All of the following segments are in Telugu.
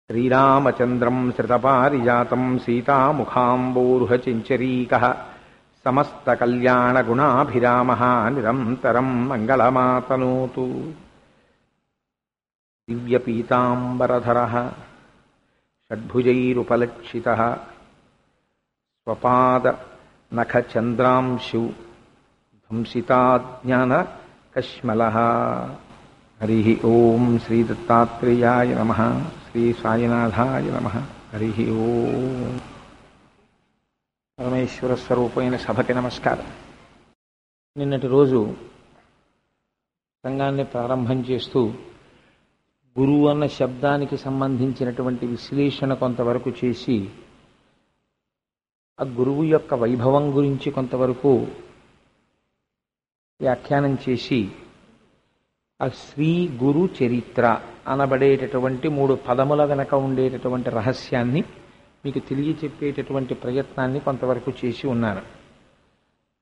శ్రీరామచంద్రం శ్రితపారిజాతం సీతాముఖాంబోరుహచించరీకః సమస్తకల్యాణగుణాభిరామः నిరంతరం మంగళమాతనోతు. దివ్యపీతాంబరధరः షడ్భుజైరుపలక్షితः స్వపాదనఖచంద్రాంశు ధ్వంసితాజ్ఞానకశ్మలः. హరి ఓం శ్రీ దత్తాత్రేయాయ నమః. శ్రీ సాయినాథాయ నమః. హరి ఓం. పరమేశ్వర స్వరూపమైన సభకి నమస్కారం. నిన్నటి రోజు సంఘాన్ని ప్రారంభం చేస్తూ గురువు అన్న శబ్దానికి సంబంధించినటువంటి విశ్లేషణ కొంతవరకు చేసి ఆ గురువు యొక్క వైభవం గురించి కొంతవరకు వ్యాఖ్యానం చేసి ఆ శ్రీ గురు చరిత్ర అనబడేటటువంటి 3 పదముల వెనక ఉండేటటువంటి రహస్యాన్ని మీకు తెలియచెప్పేటటువంటి ప్రయత్నాన్ని కొంతవరకు చేసి ఉన్నాను.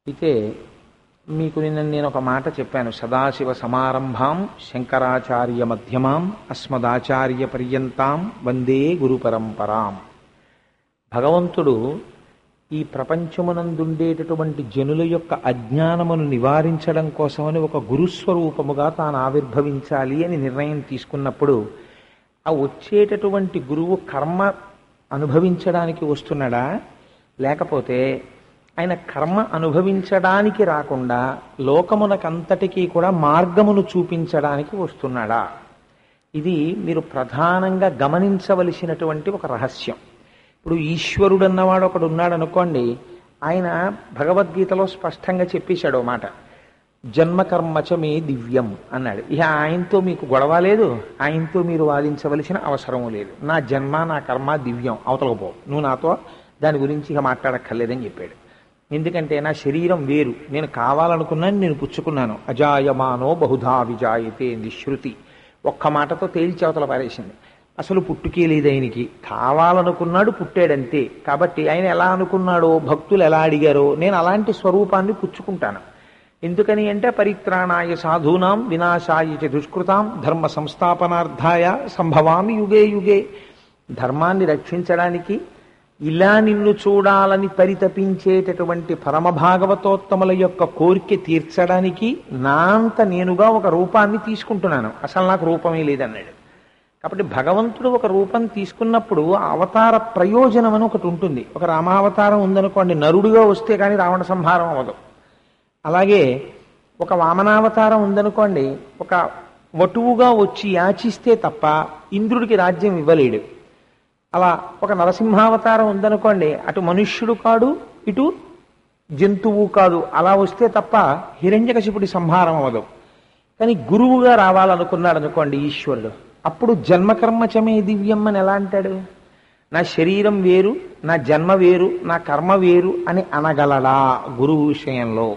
అయితే మీకు నేను ఒక మాట చెప్పాను. సదాశివ సమారంభాం శంకరాచార్య మధ్యమాం అస్మదాచార్య పర్యంతాం వందే గురు పరంపరాం. భగవంతుడు ఈ ప్రపంచమునందుండేటటువంటి జనుల యొక్క అజ్ఞానమును నివారించడం కోసమని ఒక గురుస్వరూపముగా తాను ఆవిర్భవించాలి అని నిర్ణయం తీసుకున్నప్పుడు ఆ వచ్చేటటువంటి గురువు కర్మ అనుభవించడానికి వస్తున్నాడా, లేకపోతే ఆయన కర్మ అనుభవించడానికి రాకుండా లోకమునకంతటికీ కూడా మార్గమును చూపించడానికి వస్తున్నాడా? ఇది మీరు ప్రధానంగా గమనించవలసినటువంటి ఒక రహస్యం. ఇప్పుడు ఈశ్వరుడు అన్నవాడు ఒకడు ఉన్నాడు అనుకోండి, ఆయన భగవద్గీతలో స్పష్టంగా చెప్పేశాడు ఓ మాట, జన్మకర్మచ మే దివ్యం అన్నాడు. ఇక ఆయనతో మీకు గొడవ లేదు, ఆయనతో మీరు వాదించవలసిన అవసరం లేదు. నా జన్మ నా కర్మ దివ్యం, అవతలకపో, నువ్వు నాతో దాని గురించి ఇక మాట్లాడక్కర్లేదని చెప్పాడు. ఎందుకంటే నా శరీరం వేరు, నేను కావాలనుకున్నాను, నేను పుచ్చుకున్నాను. అజాయమానో బహుధా విజాయతే శృతి ఒక్క మాటతో తేల్చి అవతల పారేసింది. అసలు పుట్టుకే లేదు ఆయనకి, కావాలనుకున్నాడు, పుట్టాడంతే. కాబట్టి ఆయన ఎలా అనుకున్నాడో, భక్తులు ఎలా అడిగారో, నేను అలాంటి స్వరూపాన్ని పుచ్చుకుంటాను. ఎందుకని అంటే పరిత్రాణాయ సాధూనాం వినాశాయ చ దుష్కృతాం ధర్మ సంస్థాపనార్థాయ సంభవామి యుగే యుగే. ధర్మాన్ని రక్షించడానికి, ఇలా నిన్ను చూడాలని పరితపించేటటువంటి పరమభాగవతోత్తముల యొక్క కోరిక తీర్చడానికి నా అంత నేనుగా ఒక రూపాన్ని తీసుకుంటున్నాను. అసలు నాకు రూపమే లేదన్నాడు. కాబట్టి భగవంతుడు ఒక రూపం తీసుకున్నప్పుడు అవతార ప్రయోజనం అని ఒకటి ఉంటుంది. ఒక రామావతారం ఉందనుకోండి, నరుడుగా వస్తే కానీ రావణ సంహారం అవ్వదు. అలాగే ఒక వామనావతారం ఉందనుకోండి, ఒక వటువుగా వచ్చి యాచిస్తే తప్ప ఇంద్రుడికి రాజ్యం ఇవ్వలేడు. అలా ఒక నరసింహావతారం ఉందనుకోండి, అటు మనుష్యుడు కాడు, ఇటు జంతువు కాదు, అలా వస్తే తప్ప హిరణ్యకశిపుడి సంహారం అవ్వదు. కానీ గురువుగా రావాలనుకున్నాడు అనుకోండి ఈశ్వరుడు, అప్పుడు జన్మకర్మచమే దివ్యం అని ఎలా అంటాడు? నా శరీరం వేరు, నా జన్మ వేరు, నా కర్మ వేరు అని అనగలడా గురువు విషయంలో?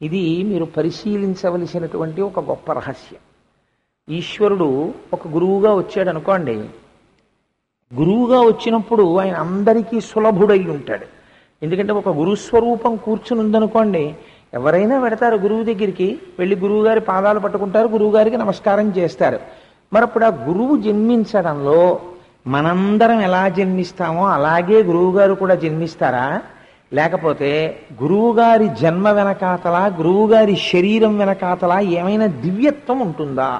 ఇది మీరు పరిశీలించవలసినటువంటి ఒక గొప్ప రహస్యం. ఈశ్వరుడు ఒక గురువుగా వచ్చాడు అనుకోండి, గురువుగా వచ్చినప్పుడు ఆయన అందరికీ సులభుడై ఉంటాడు. ఎందుకంటే ఒక గురుస్వరూపం కూర్చుని ఉందనుకోండి, ఎవరైనా పెడతారు గురువు దగ్గరికి, వెళ్ళి గురువుగారి పాదాలు పట్టుకుంటారు, గురువుగారికి నమస్కారం చేస్తారు. మరప్పుడు ఆ గురువు జన్మించడంలో మనందరం ఎలా జన్మిస్తామో అలాగే గురువుగారు కూడా జన్మిస్తారా? లేకపోతే గురువుగారి జన్మ వెనకాతల, గురువుగారి శరీరం వెనకాతల ఏమైనా దివ్యత్వం ఉంటుందా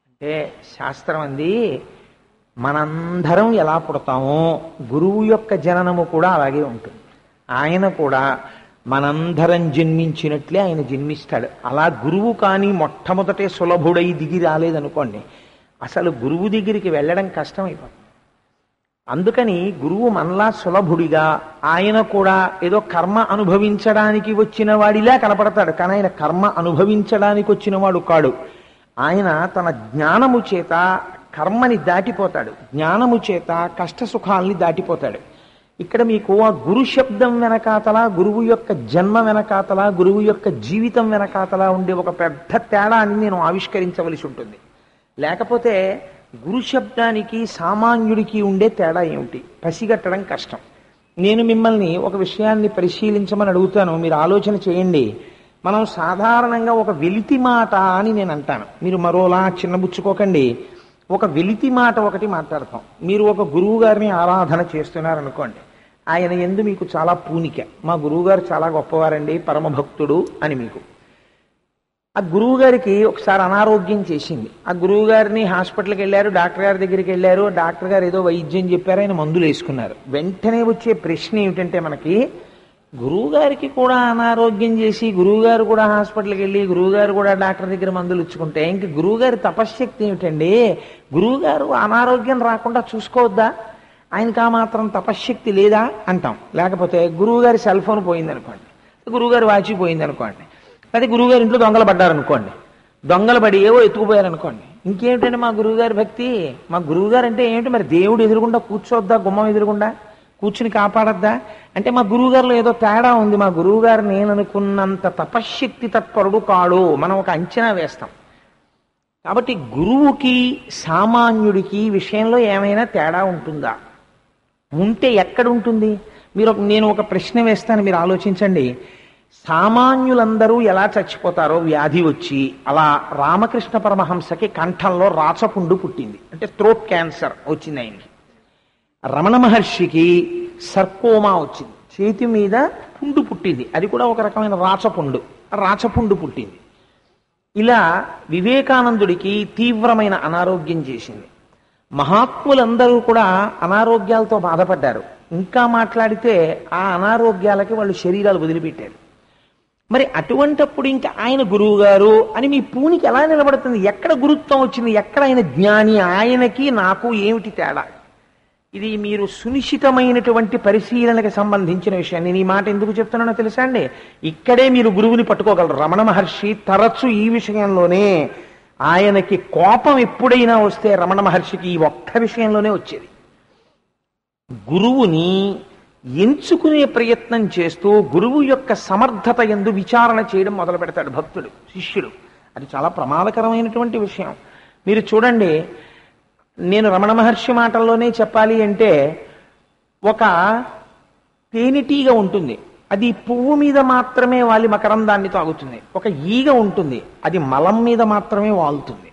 అంటే శాస్త్రం అంది, మనందరం ఎలా పుడతామో గురువు యొక్క జననము కూడా అలాగే ఉంటుంది. ఆయన కూడా మనందరం జన్మించినట్లే ఆయన జన్మిస్తాడు. అలా గురువు కానీ మొట్టమొదటే సులభుడై దిగి రాలేదనుకోండి, అసలు గురువు దగ్గరికి వెళ్ళడం కష్టమైపోతుంది. అందుకని గురువు మనలా సులభుడిగా, ఆయన కూడా ఏదో కర్మ అనుభవించడానికి వచ్చిన వాడిలా కనపడతాడు. కానీ ఆయన కర్మ అనుభవించడానికి వచ్చిన వాడు కాడు. ఆయన తన జ్ఞానము చేత కర్మని దాటిపోతాడు, జ్ఞానము చేత కష్ట సుఖాల్ని దాటిపోతాడు. ఇక్కడ మీకు ఆ గురు శబ్దం వెనకాతల, గురువు యొక్క జన్మ వెనకాతల, గురువు యొక్క జీవితం వెనకాతల ఉండే ఒక పెద్ద తేడాన్ని నేను ఆవిష్కరించవలసి ఉంటుంది. లేకపోతే గురు శబ్దానికి సామాన్యుడికి ఉండే తేడా ఏమిటి పసిగట్టడం కష్టం. నేను మిమ్మల్ని ఒక విషయాన్ని పరిశీలించమని అడుగుతాను, మీరు ఆలోచన చేయండి. మనం సాధారణంగా ఒక వెలితి మాట అని నేను అంటాను, మీరు మరోలా చిన్నబుచ్చుకోకండి. ఒక వెలితి మాట ఒకటి మాట్లాడతాం. మీరు ఒక గురువు గారిని ఆరాధన చేస్తున్నారనుకోండి, ఆయన యందు మీకు చాలా పూనిక, మా గురువుగారు చాలా గొప్పవారండి, పరమభక్తుడు అని మీకు. ఆ గురువు గారికి ఒకసారి అనారోగ్యం చేసింది. ఆ గురువు గారిని హాస్పిటల్కి వెళ్ళారు, డాక్టర్ గారి దగ్గరికి వెళ్ళారు. డాక్టర్ గారు ఏదో వైద్యం చెప్పారు, ఆయన మందులు వేసుకున్నారు. వెంటనే వచ్చే ప్రశ్న ఏమిటంటే మనకి, గురువు గారికి కూడా అనారోగ్యం చేసి గురువుగారు కూడా హాస్పిటల్కి వెళ్ళి గురువుగారు కూడా డాక్టర్ దగ్గర మందులు ఇచ్చుకుంటే ఇంక గురువుగారి తపశ్శక్తి ఏమిటండి? గురువుగారు అనారోగ్యం రాకుండా చూసుకోవద్దా? ఆయనకి ఆ మాత్రం తపశ్శక్తి లేదా అంటాం. లేకపోతే గురువుగారి సెల్ ఫోన్ పోయిందనుకోండి, గురువుగారి వాచి పోయిందనుకోండి, అదే గురువుగారి ఇంట్లో దొంగలు పడ్డారనుకోండి, దొంగలు పడి ఏవో ఎత్తుకుపోయారనుకోండి, ఇంకేమిటండి మా గురువుగారి భక్తి? మా గురువుగారు అంటే ఏమిటి? మరి దేవుడు ఎదురుగుండా కూర్చోద్దా, గుమ్మం ఎదురుగుండా కూర్చుని కాపాడద్దా? అంటే మా గురువుగారిలో ఏదో తేడా ఉంది, మా గురువుగారు నేను అనుకున్నంత తపశ్శక్తి తత్పరుడు కాడు, మనం ఒక అంచనా వేస్తాం. కాబట్టి గురువుకి సామాన్యుడికి విషయంలో ఏమైనా తేడా ఉంటుందా? ఉంటే ఎక్కడ ఉంటుంది? నేను ఒక ప్రశ్న వేస్తాను, మీరు ఆలోచించండి. సామాన్యులందరూ ఎలా చచ్చిపోతారో వ్యాధి వచ్చి, అలా రామకృష్ణ పరమహంసకి కంఠంలో రాచపుండు పుట్టింది, అంటే థ్రోట్ క్యాన్సర్ వచ్చింది ఆయనకి. రమణ మహర్షికి సర్కోమా వచ్చింది, చేతి మీద పుండు పుట్టింది, అది కూడా ఒక రకమైన రాచపుండు పుట్టింది. ఇలా వివేకానందుడికి తీవ్రమైన అనారోగ్యం చేసింది. మహాత్ములందరూ కూడా అనారోగ్యాలతో బాధపడ్డారు. ఇంకా మాట్లాడితే ఆ అనారోగ్యాలకి వాళ్ళు శరీరాలు వదిలిపెట్టారు. మరి అటువంటప్పుడు ఇంకా ఆయన గురువు గారు అని మీ పూనికి ఎలా నిలబడుతుంది? ఎక్కడ గురుత్వం వచ్చింది? ఎక్కడ ఆయన జ్ఞాని? ఆయనకి నాకు ఏమిటి తేడా? ఇది మీరు సునిశ్చితమైనటువంటి పరిశీలనకి సంబంధించిన విషయం. నేను ఈ మాట ఎందుకు చెప్తున్నానో తెలుసా అండి? ఇక్కడే మీరు గురువుని పట్టుకోగలరు. రమణ మహర్షి తరచు ఈ విషయంలోనే, ఆయనకి కోపం ఎప్పుడైనా వస్తే రమణ మహర్షికి ఈ ఒక్క విషయంలోనే వచ్చేది. గురువుని ఎంచుకునే ప్రయత్నం చేస్తూ గురువు యొక్క సమర్థత యందు విచారణ చేయడం మొదలు పెడతాడు భక్తుడు, శిష్యుడు. అది చాలా ప్రమాదకరమైనటువంటి విషయం. మీరు చూడండి, నేను రమణ మహర్షి మాటల్లోనే చెప్పాలి అంటే, ఒక తేనెటీగ ఉంటుంది, అది పువ్వు మీద మాత్రమే వాలి మకరందాన్ని తాగుతుంది. ఒక ఈగ ఉంటుంది, అది మలం మీద మాత్రమే వాలుతుంది.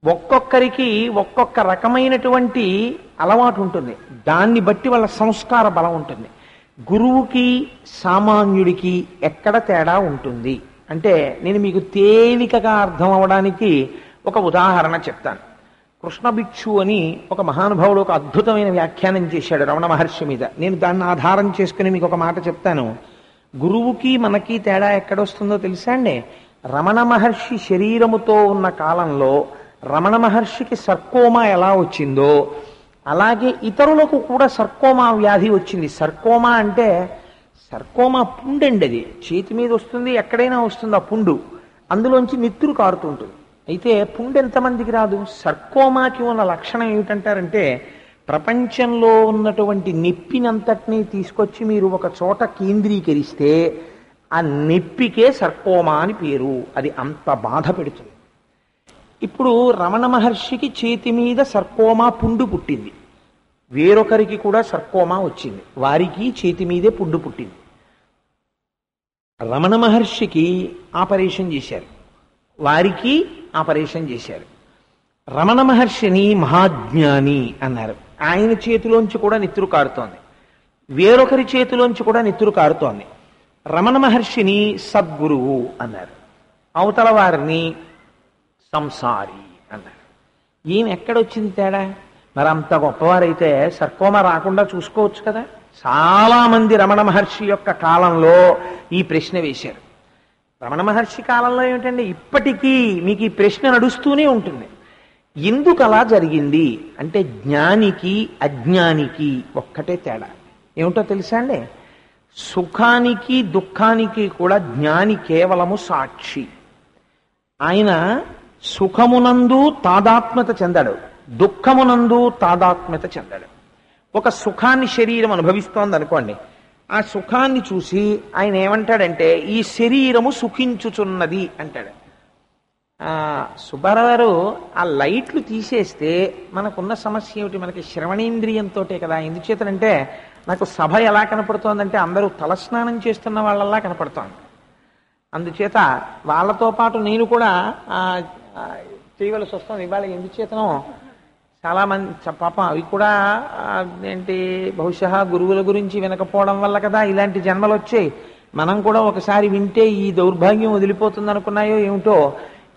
ఒక్కొక్కరికి ఒక్కొక్క రకమైనటువంటి అలవాటు ఉంటుంది, దాన్ని బట్టి వాళ్ళ సంస్కార బలం ఉంటుంది. గురువుకి సామాన్యుడికి ఎక్కడ తేడా ఉంటుంది అంటే, నేను మీకు తేలికగా అర్థం అవడానికి ఒక ఉదాహరణ చెప్తాను. కృష్ణ భిక్షు అని ఒక మహానుభావుడు ఒక అద్భుతమైన వ్యాఖ్యానం చేశాడు రమణ మహర్షి మీద. నేను దాన్ని ఆధారం చేసుకుని మీకు ఒక మాట చెప్తాను. గురువుకి మనకి తేడా ఎక్కడొస్తుందో తెలుసా అండి? రమణ మహర్షి శరీరముతో ఉన్న కాలంలో రమణ మహర్షికి సర్కోమా ఎలా వచ్చిందో, అలాగే ఇతరులకు కూడా సర్కోమా వ్యాధి వచ్చింది. సర్కోమా అంటే, సర్కోమా పుండండి, అది చేతి మీద వస్తుంది, ఎక్కడైనా వస్తుంది ఆ పుండు, అందులోంచి నెత్తురు కారుతుంటుంది. అయితే పుండు ఎంతమందికి రాదు? సర్కోమాకి ఉన్న లక్షణం ఏమిటంటారంటే, ప్రపంచంలో ఉన్నటువంటి నొప్పినంతటినీ తీసుకొచ్చి మీరు ఒక చోట కేంద్రీకరిస్తే ఆ నొప్పికే సర్కోమా అని పేరు. అది అంత బాధ పెడుతుంది. ఇప్పుడు రమణ మహర్షికి చేతి మీద సర్కోమా పుండు పుట్టింది, వేరొకరికి కూడా సర్కోమా వచ్చింది, వారికి చేతి మీదే పుండు పుట్టింది. రమణ మహర్షికి ఆపరేషన్ చేశారు, వారికి ఆపరేషన్ చేశారు. రమణ మహర్షిని మహాజ్ఞాని అన్నారు, ఆయన చేతిలోంచి కూడా నెత్తురు కారుతోంది, వేరొకరి చేతిలోంచి కూడా నెత్తురు కారుతోంది. రమణ మహర్షిని సద్గురువు అన్నారు, అవతల వారిని సంసారి అన్నారు. ఈయన ఎక్కడొచ్చింది తేడా? మరి అంత గొప్పవారైతే సర్కోమా రాకుండా చూసుకోవచ్చు కదా. చాలా మంది రమణ మహర్షి యొక్క కాలంలో ఈ ప్రశ్న వేశారు. రమణ మహర్షి కాలంలో ఏమిటండి, ఇప్పటికీ మీకు ఈ ప్రశ్న నడుస్తూనే ఉంటుంది. ఎందుకు అలా జరిగింది అంటే, జ్ఞానికి అజ్ఞానికి ఒక్కటే తేడా. ఏమిటో తెలుసా అండి? సుఖానికి దుఃఖానికి కూడా జ్ఞాని కేవలము సాక్షి. ఆయన సుఖమునందు తాదాత్మ్యత చెందాడు, దుఃఖమునందు తాదాత్మ్యత చెందాడు. ఒక సుఖాన్ని శరీరం అనుభవిస్తోంది అనుకోండి, ఆ సుఖాన్ని చూసి ఆయన ఏమంటాడంటే, ఈ శరీరము సుఖించుచున్నది అంటాడు. సుబ్బారావు గారు, ఆ లైట్లు తీసేస్తే మనకున్న సమస్య ఏమిటి? మనకి శ్రవణేంద్రియంతో కదా. ఎందుచేతనంటే, నాకు సభ ఎలా కనపడుతోందంటే అందరూ తలస్నానం చేస్తున్న వాళ్ళలా కనపడుతోంది. అందుచేత వాళ్ళతో పాటు నేను కూడా చేయవలసి వస్తుంది. ఇవాళ ఎందుచేతనో చాలా మంది పాపం అవి కూడా ఏంటి బహుశా గురువుల గురించి వినకపోవడం వల్ల కదా ఇలాంటి జన్మలు వచ్చాయి. మనం కూడా ఒకసారి వింటే ఈ దౌర్భాగ్యం వదిలిపోతుంది అనుకున్నాయో ఏమిటో.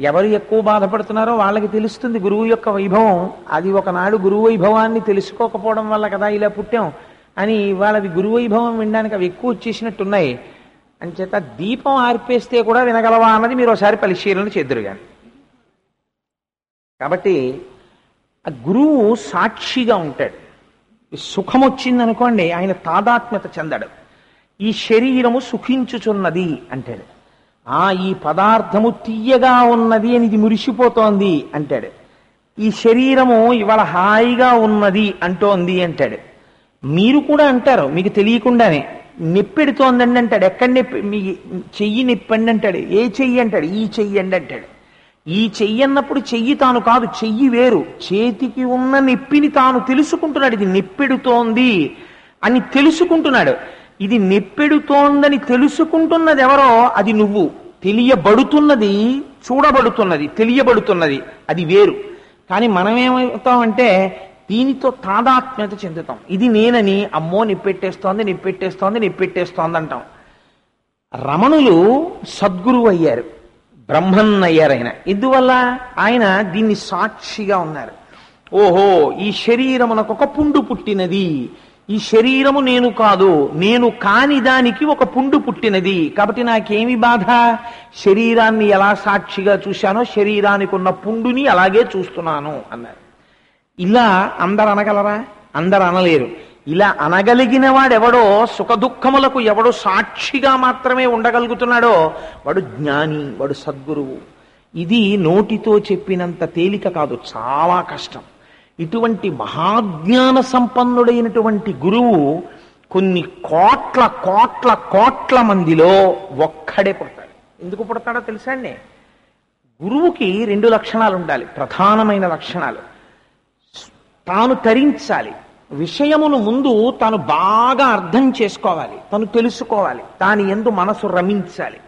ఎవరు ఎక్కువ బాధపడుతున్నారో వాళ్ళకి తెలుస్తుంది గురువు యొక్క వైభవం. అది ఒకనాడు గురువు వైభవాన్ని తెలుసుకోకపోవడం వల్ల కదా ఇలా పుట్టాం అని ఇవాళ అవి గురువు వైభవం వినడానికి అవి ఎక్కువ వచ్చేసినట్టున్నాయి. అంచేత దీపం ఆర్పేస్తే కూడా వినగలవా అన్నది మీరు ఒకసారి పరిశీలన చేద్దురు కానీ. కాబట్టి ఆ గురువు సాక్షిగా ఉంటాడు. సుఖం వచ్చిందనుకోండి ఆయన తాదాత్మ్యత చెందడు. ఈ శరీరము సుఖించుచున్నది అంటాడు. ఈ పదార్థము తీయగా ఉన్నది అని ఇది మురిసిపోతోంది అంటాడు. ఈ శరీరము ఇవాళ హాయిగా ఉన్నది అంటోంది అంటాడు. మీరు కూడా అంటారు మీకు తెలియకుండానే, నొప్పెడుతోందండి అంటాడు. ఎక్కడ నొప్పి? మీ చెయ్యి నొప్పండి అంటాడు. ఏ చెయ్యి అంటాడు? ఈ చెయ్యండి అంటాడు. ఈ చెయ్యి అన్నప్పుడు చెయ్యి తాను కాదు, చెయ్యి వేరు. చేతికి ఉన్న నొప్పిని తాను తెలుసుకుంటున్నాడు. ఇది నొప్పెడుతోంది అని తెలుసుకుంటున్నాడు. ఇది నొప్పెడుతోందని తెలుసుకుంటున్నది ఎవరో అది నువ్వు. తెలియబడుతున్నది, చూడబడుతున్నది, తెలియబడుతున్నది అది వేరు. కానీ మనమేమవుతామంటే దీనితో తాదాత్మ్యత చెందుతాం. ఇది నేనని అమ్మో నిప్పెట్టేస్తోంది నిప్పెట్టేస్తోంది నిప్పెట్టేస్తోంది అంటాం. రమణులు సద్గురువు అయ్యారు, బ్రహ్మన్ అయ్యారు ఆయన. ఇందువల్ల ఆయన దీన్ని సాక్షిగా ఉన్నారు. ఓహో ఈ శరీరమునకు ఒక పుండు పుట్టినది, ఈ శరీరము నేను కాదు, నేను కాని దానికి ఒక పుండు పుట్టినది, కాబట్టి నాకేమి బాధ? శరీరాన్ని ఎలా సాక్షిగా చూశానో శరీరానికి ఉన్న పుండుని అలాగే చూస్తున్నాను అన్నారు. ఇలా అందరు అనగలరా? అందరు అనలేరు. ఇలా అనగలిగిన వాడెవడో, సుఖదుఖములకు ఎవడో సాక్షిగా మాత్రమే ఉండగలుగుతున్నాడో వాడు జ్ఞాని, వాడు సద్గురువు. ఇది నోటితో చెప్పినంత తేలిక కాదు, చాలా కష్టం. ఇటువంటి మహాజ్ఞాన సంపన్నుడైనటువంటి గురువు కొన్ని కోట్ల కోట్ల కోట్ల మందిలో ఒక్కడే పుడతాడు. ఎందుకు పుడతాడో తెలుసా అండి? గురువుకి 2 లక్షణాలు ఉండాలి, ప్రధానమైన లక్షణాలు. తాను తరించాలి, విషయమును ముందు తాను బాగా అర్థం చేసుకోవాలి, తను తెలుసుకోవాలి, దాని యందు మనసు రమించాలి.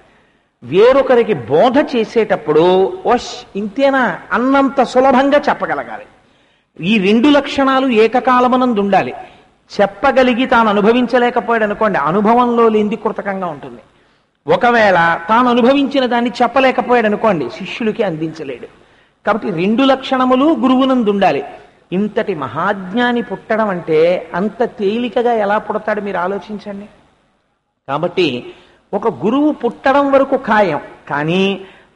వేరొకరికి బోధ చేసేటప్పుడు ఓష్ ఇంతేనా అన్నంత సులభంగా చెప్పగలగాలి. ఈ 2 లక్షణాలు ఏకకాలమునందు ఉండాలి. చెప్పగలిగి తాను అనుభవించలేకపోయాడు అనుకోండి, అనుభవంలో లేనిది కృతకంగా ఉంటుంది. ఒకవేళ తాను అనుభవించిన దాన్ని చెప్పలేకపోయాడు అనుకోండి, శిష్యులకి అందించలేడు. కాబట్టి 2 లక్షణములు గురువునందు ఉండాలి. ఇంతటి మహాజ్ఞాని పుట్టడం అంటే అంత తేలికగా ఎలా పుడతాడు మీరు ఆలోచించండి. కాబట్టి ఒక గురువు పుట్టడం వరకు ఖాయం, కానీ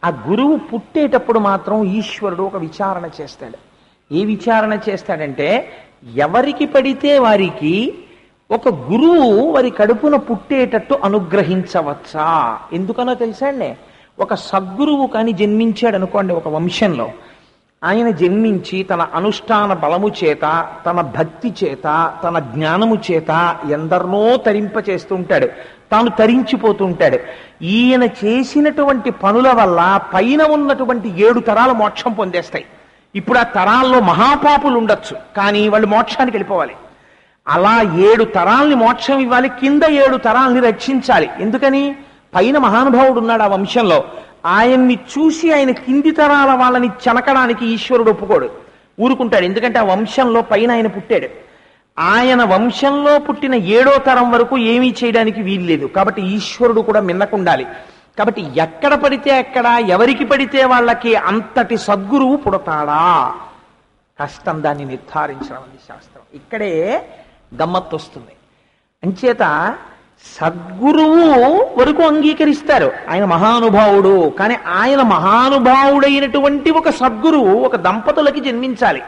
ఆ గురువు పుట్టేటప్పుడు మాత్రం ఈశ్వరుడు ఒక విచారణ చేస్తాడు. ఏ విచారణ చేస్తాడంటే, ఎవరికి పడితే వారికి ఒక గురువు వారి కడుపున పుట్టేటట్టు అనుగ్రహించవచ్చా? ఎందుకనో తెలుసా అండి? ఒక సద్గురువు కానీ జన్మించాడు అనుకోండి ఒక వంశంలో, ఆయన జన్మించి తన అనుష్ఠాన బలము చేత, తన భక్తి చేత, తన జ్ఞానము చేత ఎందరినో తరింపచేస్తుంటాడు, తాను తరించిపోతుంటాడు. ఈయన చేసినటువంటి పనుల వల్ల పైన ఉన్నటువంటి 7 తరాలు మోక్షం పొందేస్తాయి. ఇప్పుడు ఆ తరాల్లో మహాపాపులు ఉండొచ్చు, కానీ వాళ్ళు మోక్షానికి వెళ్ళిపోవాలి. అలా 7 తరాల్ని మోక్షం ఇవ్వాలి, కింద 7 తరాల్ని రక్షించాలి. ఎందుకని? పైన మహానుభావుడు ఉన్నాడు ఆ వంశంలో, ఆయన్ని చూసి ఆయన కింది తరాల వాళ్ళని చెనకడానికి ఈశ్వరుడు ఒప్పుకోడు, ఊరుకుంటాడు. ఎందుకంటే ఆ వంశంలో పైన ఆయన పుట్టాడు. ఆయన వంశంలో పుట్టిన 7వ తరం వరకు ఏమీ చేయడానికి వీల్లేదు. కాబట్టి ఈశ్వరుడు కూడా మిన్నకుండాలి. కాబట్టి ఎక్కడ పడితే ఎక్కడ, ఎవరికి పడితే వాళ్ళకి అంతటి సద్గురువు పుడతాడా? కష్టం దాన్ని నిర్ధారించడం అనేది శాస్త్రం. ఇక్కడే గమ్మత్తు వస్తుంది. అంచేత సద్గురువు వరకు అంగీకరిస్తారు, ఆయన మహానుభావుడు. కానీ ఆయన మహానుభావుడైనటువంటి ఒక సద్గురువు ఒక దంపతులకి జన్మించాలి.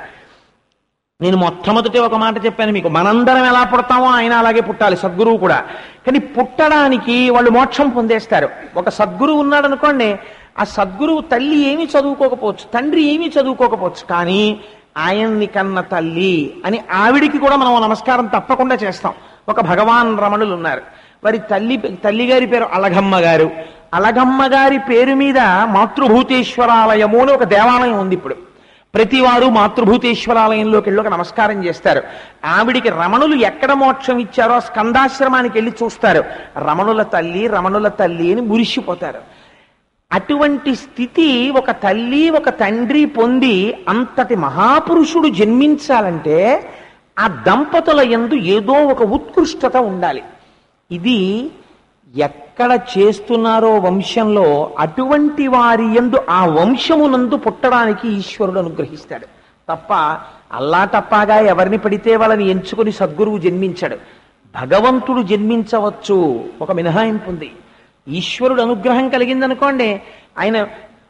నేను మొట్టమొదటి ఒక మాట చెప్పాను మీకు, మనందరం ఎలా పుడతామో ఆయన అలాగే పుట్టాలి, సద్గురువు కూడా. కానీ పుట్టడానికి వాళ్ళు మోక్షం పొందేస్తారు. ఒక సద్గురువు ఉన్నాడు అనుకోండి, ఆ సద్గురువు తల్లి ఏమీ చదువుకోకపోవచ్చు, తండ్రి ఏమీ చదువుకోకపోవచ్చు, కానీ ఆయన్ని కన్న తల్లి అని ఆవిడికి కూడా మనం నమస్కారం తప్పకుండా చేస్తాం. ఒక భగవాన్ రమణులు ఉన్నారు, వారి తల్లిగారి పేరు అలగమ్మ గారు. అలగమ్మ గారి పేరు మీద మాతృభూతేశ్వరాలయము అని ఒక దేవాలయం ఉంది. ఇప్పుడు ప్రతివారు మాతృభూతేశ్వరాలయంలోకి వెళ్ళి ఒక నమస్కారం చేస్తారు. ఆవిడికి రమణులు ఎక్కడ మోక్షం ఇచ్చారో స్కందాశ్రమానికి వెళ్ళి చూస్తారు. రమణుల తల్లి రమణుల తల్లి అని మురిసిపోతారు. అటువంటి స్థితి ఒక తల్లి ఒక తండ్రి పొంది అంతటి మహాపురుషుడు జన్మించాలంటే ఆ దంపతుల యందు ఏదో ఒక ఉత్కృష్టత ఉండాలి. ఇది ఎక్కడ చేస్తున్నారో వంశంలో అటువంటి వారి యందు ఆ వంశమునందు పుట్టడానికి ఈశ్వరుడు అనుగ్రహిస్తాడు తప్ప అల్లాటప్పాగా ఎవరిని పడితే వాళ్ళని ఎంచుకుని సద్గురువు జన్మించాడు. భగవంతుడు జన్మించవచ్చు, ఒక మినహాయింపు ఉంది. ఈశ్వరుడు అనుగ్రహం కలిగిందనుకోండి, ఆయన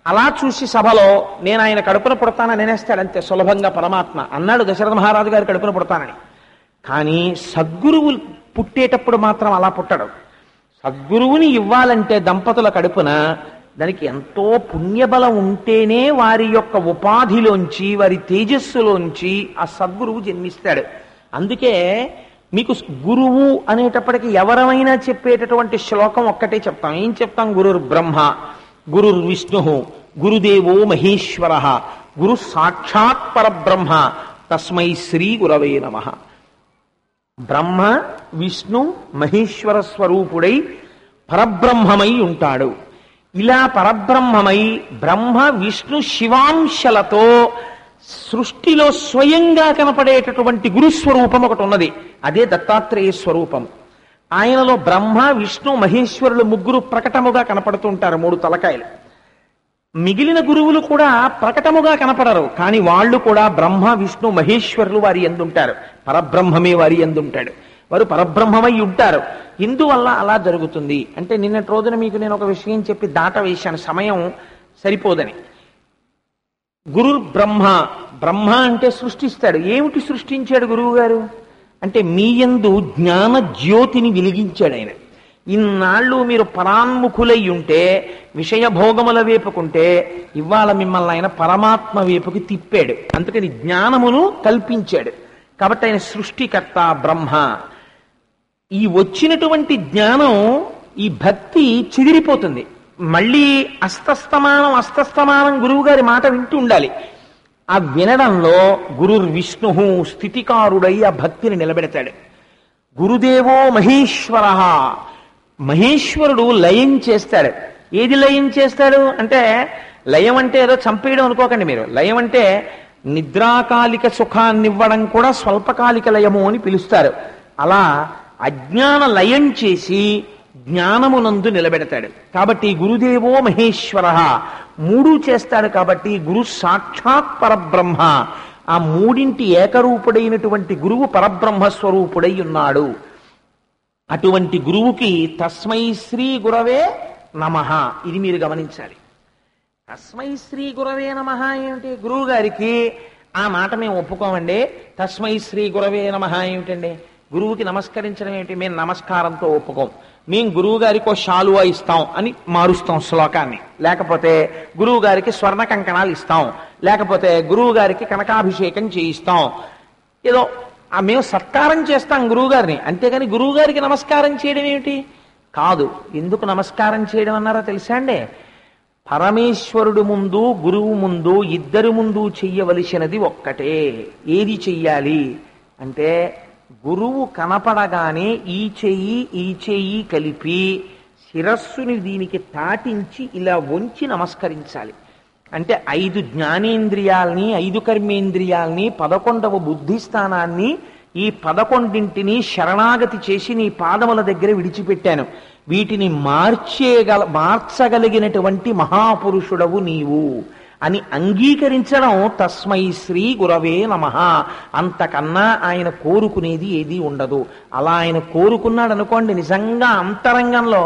అలా చూసి సభలో నేను ఆయన కడుపున పుడతానని అనేస్తాడు అంతే సులభంగా. పరమాత్మ అన్నాడు దశరథ మహారాజు గారి కడుపున పుడతానని. కానీ సద్గురువు పుట్టేటప్పుడు మాత్రం అలా పుట్టడు. సద్గురువుని ఇవ్వాలంటే దంపతుల కడుపున దానికి ఎంతో పుణ్యబలం ఉంటేనే వారి యొక్క ఉపాధిలోంచి వారి తేజస్సులోంచి ఆ సద్గురువు జన్మిస్తాడు. అందుకే మీకు గురువు అనేటప్పటికీ ఎవరమైనా చెప్పేటటువంటి శ్లోకం ఒక్కటే చెప్తాం. ఏం చెప్తాం? గురుర్ బ్రహ్మ, గురుర్ విష్ణు, గురుదేవో మహేశ్వర, గురు సాక్షాత్ పరబ్రహ్మ, తస్మై శ్రీ గురవే నమః. బ్రహ్మ విష్ణు మహేశ్వర స్వరూపుడై పరబ్రహ్మమై ఉంటాడు. ఇలా పరబ్రహ్మమై బ్రహ్మ విష్ణు శివాంశలతో సృష్టిలో స్వయంగా కనపడేటటువంటి గురుస్వరూపం ఒకటి ఉన్నది. అదే దత్తాత్రేయ స్వరూపం. ఆయనలో బ్రహ్మ విష్ణు మహేశ్వరులు ముగ్గురు ప్రకటముగా కనపడుతుంటారు, 3 తలకాయలు. మిగిలిన గురువులు కూడా ప్రకటముగా కనపడరు, కానీ వాళ్ళు కూడా బ్రహ్మ విష్ణు మహేశ్వరులు వారి యందుంటారు. పరబ్రహ్మమే వారి యందుంటాడు. వారు పరబ్రహ్మమై ఉంటారు. ఇందువల్ల అలా జరుగుతుంది అంటే నిన్నటి రోజున మీకు నేను ఒక విషయం చెప్పి దాట వేశాను, సమయం సరిపోదని. గురు బ్రహ్మ, బ్రహ్మ అంటే సృష్టిస్తాడు. ఏమిటి సృష్టించాడు గురువు గారు అంటే మీ యందు జ్ఞాన జ్యోతిని వెలిగించాడు ఆయన. ఇన్నాళ్ళు మీరు పరాన్ముఖులై ఉంటే, విషయభోగముల వేపుకుంటే, ఇవాళ మిమ్మల్ని ఆయన పరమాత్మ వేపుకి తిప్పాడు. అందుకని జ్ఞానమును కల్పించాడు. కాబట్టి ఆయన సృష్టికర్త బ్రహ్మ. ఈ వచ్చినటువంటి జ్ఞానం, ఈ భక్తి చెదిరిపోతుంది. మళ్ళీ అస్తస్తమానం గురువు గారి మాట వింటూ ఉండాలి. ఆ వినడంలో గురుర్ విష్ణు స్థితికారుడై ఆ భక్తిని నిలబెడతాడు. గురుదేవో మహేశ్వర, మహేశ్వరుడు లయం చేస్తాడు. ఏది లయం చేస్తాడు అంటే, లయం అంటే ఏదో చంపేయడం అనుకోకండి మీరు. లయం అంటే నిద్రాకాలిక సుఖాన్నివ్వడం కూడా స్వల్పకాలిక లయము అని పిలుస్తారు. అలా అజ్ఞాన లయం చేసి జ్ఞానమునందు నిలబెడతాడు. కాబట్టి గురుదేవో మహేశ్వర 3 చేస్తాడు. కాబట్టి గురు సాక్షాత్ పరబ్రహ్మ, ఆ 3 ఏకరూపుడైనటువంటి గురువు పరబ్రహ్మ స్వరూపుడై ఉన్నాడు. అటువంటి గురువుకి తస్మై శ్రీ గురవే నమః. ఇది మీరు గమనించాలి. తస్మై శ్రీ గురవే నమః ఏమిటి? గురువు గారికి ఆ మాట మేము ఒప్పుకోమండి. తస్మై శ్రీ గురవే నమః ఏమిటండి? గురువుకి నమస్కరించడం ఏమిటి? మేము నమస్కారంతో ఒప్పుకోం. మేము గురువు గారికి ఓ శాలువా ఇస్తాం అని మారుస్తాం శ్లోకాన్ని. లేకపోతే గురువు గారికి స్వర్ణ కంకణాలు ఇస్తాం. లేకపోతే గురువు గారికి కనకాభిషేకం చేయిస్తాం. ఏదో మేము సత్కారం చేస్తాం గురువు గారిని. అంతేగాని గురువు గారికి నమస్కారం చేయడం ఏమిటి? కాదు. ఎందుకు నమస్కారం చేయడం అన్నారో తెలుసా అండి? పరమేశ్వరుడు ముందు గురువు ముందు ఇద్దరు ముందు చెయ్యవలసినది ఒక్కటే. ఏది చెయ్యాలి అంటే, గురువు కనపడగానే ఈ చెయ్యి కలిపి శిరస్సుని దీనికి తాటించి ఇలా వంచి నమస్కరించాలి. అంటే 5 జ్ఞానేంద్రియాల్ని 5 కర్మేంద్రియాల్ని 11వ బుద్ధి స్థానాన్ని ఈ 11ంటిని శరణాగతి చేసి నీ పాదముల దగ్గర విడిచిపెట్టాను. వీటిని మార్చగలిగినటువంటి మహాపురుషుడవు నీవు అని అంగీకరించడం తస్మై శ్రీ గురవే నమః. అంతకన్నా ఆయన కోరుకునేది ఏది ఉండదు. అలా ఆయన కోరుకున్నాడు అనుకోండి, నిజంగా అంతరంగంలో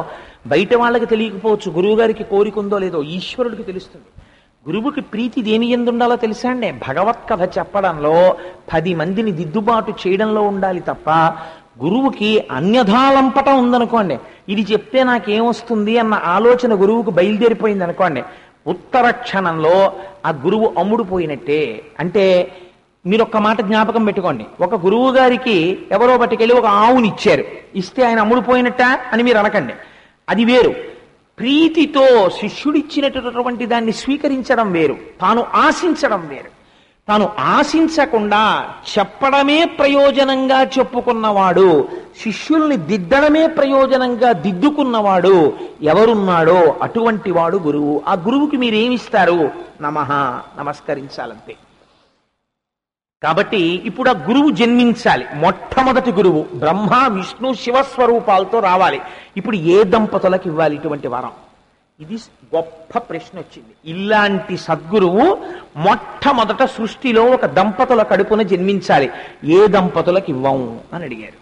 బయట వాళ్ళకి తెలియకపోవచ్చు గురువు గారికి కోరికుందో లేదో, ఈశ్వరుడికి తెలుస్తుంది. గురువుకి ప్రీతి దేని యందు ఉండాలో తెలుసా అండి? భగవత్ కథ చెప్పడంలో 10 మందిని దిద్దుబాటు చేయడంలో ఉండాలి తప్ప, గురువుకి అన్యథాలంపటం ఉందనుకోండి, ఇది చెప్తే నాకేమొస్తుంది అన్న ఆలోచన గురువుకు బయలుదేరిపోయింది అనుకోండి, ఉత్తర క్షణంలో ఆ గురువు అమ్ముడుపోయినట్టే. అంటే మీరు ఒక్క మాట జ్ఞాపకం పెట్టుకోండి. ఒక గురువు గారికి ఎవరో పట్టుకెళ్ళి ఒక ఆవుని ఇచ్చారు. ఇస్తే ఆయన అమ్ముడుపోయినట్ట అని మీరు అనకండి. అది వేరు. ప్రీతితో శిష్యుడిచ్చినటువంటి దాన్ని స్వీకరించడం వేరు, తాను ఆశించడం వేరు. తాను ఆశించకుండా చెప్పడమే ప్రయోజనంగా చెప్పుకున్నవాడు, శిష్యుల్ని దిద్దడమే ప్రయోజనంగా దిద్దుకున్నవాడు ఎవరున్నాడో అటువంటి వాడు గురువు. ఆ గురువుకి మీరేమిస్తారు? నమః, నమస్కరించాలంతే. కాబట్టి ఇప్పుడు ఆ గురువు జన్మించాలి. మొట్టమొదటి గురువు బ్రహ్మ విష్ణు శివస్వరూపాలతో రావాలి. ఇప్పుడు ఏ దంపతులకు ఇవ్వాలి ఇటువంటి వరం? ఇది గొప్ప ప్రశ్న వచ్చింది. ఇలాంటి సద్గురువు మొట్టమొదట సృష్టిలో ఒక దంపతుల కడుపున జన్మించాలి. ఏ దంపతులకు ఇవ్వము అని అడిగారు.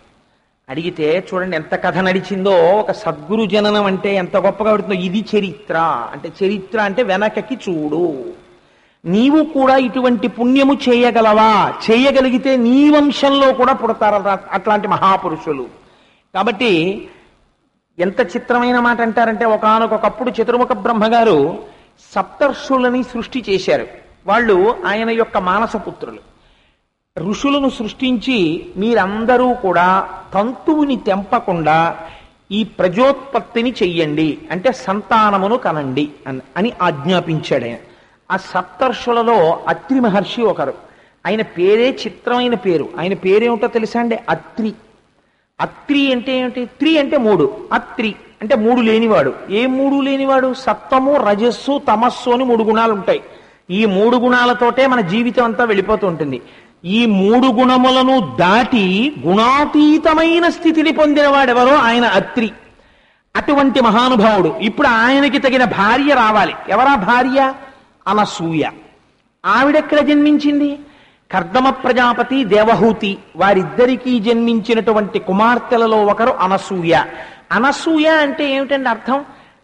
అడిగితే చూడండి ఎంత కథ నడిచిందో. ఒక సద్గురు జననం అంటే ఎంత గొప్పగా పడుతుందో. ఇది చరిత్ర అంటే, చరిత్ర అంటే వెనకకి చూడు. నీవు కూడా ఇటువంటి పుణ్యము చేయగలవా? చేయగలిగితే నీ వంశంలో కూడా పుడతారు అట్లాంటి మహాపురుషులు. కాబట్టి ఎంత చిత్రమైన మాట అంటారంటే, ఒకానొకప్పుడు చతుర్ముఖ బ్రహ్మగారు సప్తర్షులని సృష్టి చేశారు. వాళ్ళు ఆయన యొక్క మానసపుత్రులు. ఋషులను సృష్టించి మీరందరూ కూడా తంతువుని తెంపకుండా ఈ ప్రజోత్పత్తిని చెయ్యండి, అంటే సంతానమును కనండి అని ఆజ్ఞాపించాడు ఆయన. ఆ సప్తర్షులలో అత్రి మహర్షి ఒకరు. ఆయన పేరే చిత్రమైన పేరు. ఆయన పేరేమిటో తెలుసా అండి? అత్రి. అత్రి అంటే ఏమిటి? త్రి అంటే మూడు. అత్రి అంటే మూడు లేనివాడు. ఏ మూడు లేనివాడు? సత్వము, రజస్సు, తమస్సు అని మూడు గుణాలు ఉంటాయి. ఈ మూడు గుణాలతోటే మన జీవితం అంతా వెళ్ళిపోతూ ఉంటుంది. ఈ మూడు గుణములను దాటి గుణాతీతమైన స్థితిని పొందినవాడెవరో ఆయన అత్రి. అటువంటి మహానుభావుడు. ఇప్పుడు ఆయనకి తగిన భార్య రావాలి. ఎవరా భార్య? అనసూయ. ఆవిడెక్కడ జన్మించింది? కర్దమ ప్రజాపతి, దేవహూతి వారిద్దరికీ జన్మించినటువంటి కుమార్తెలలో ఒకరు అనసూయ. అనసూయ అంటే ఏమిటండి అర్థం?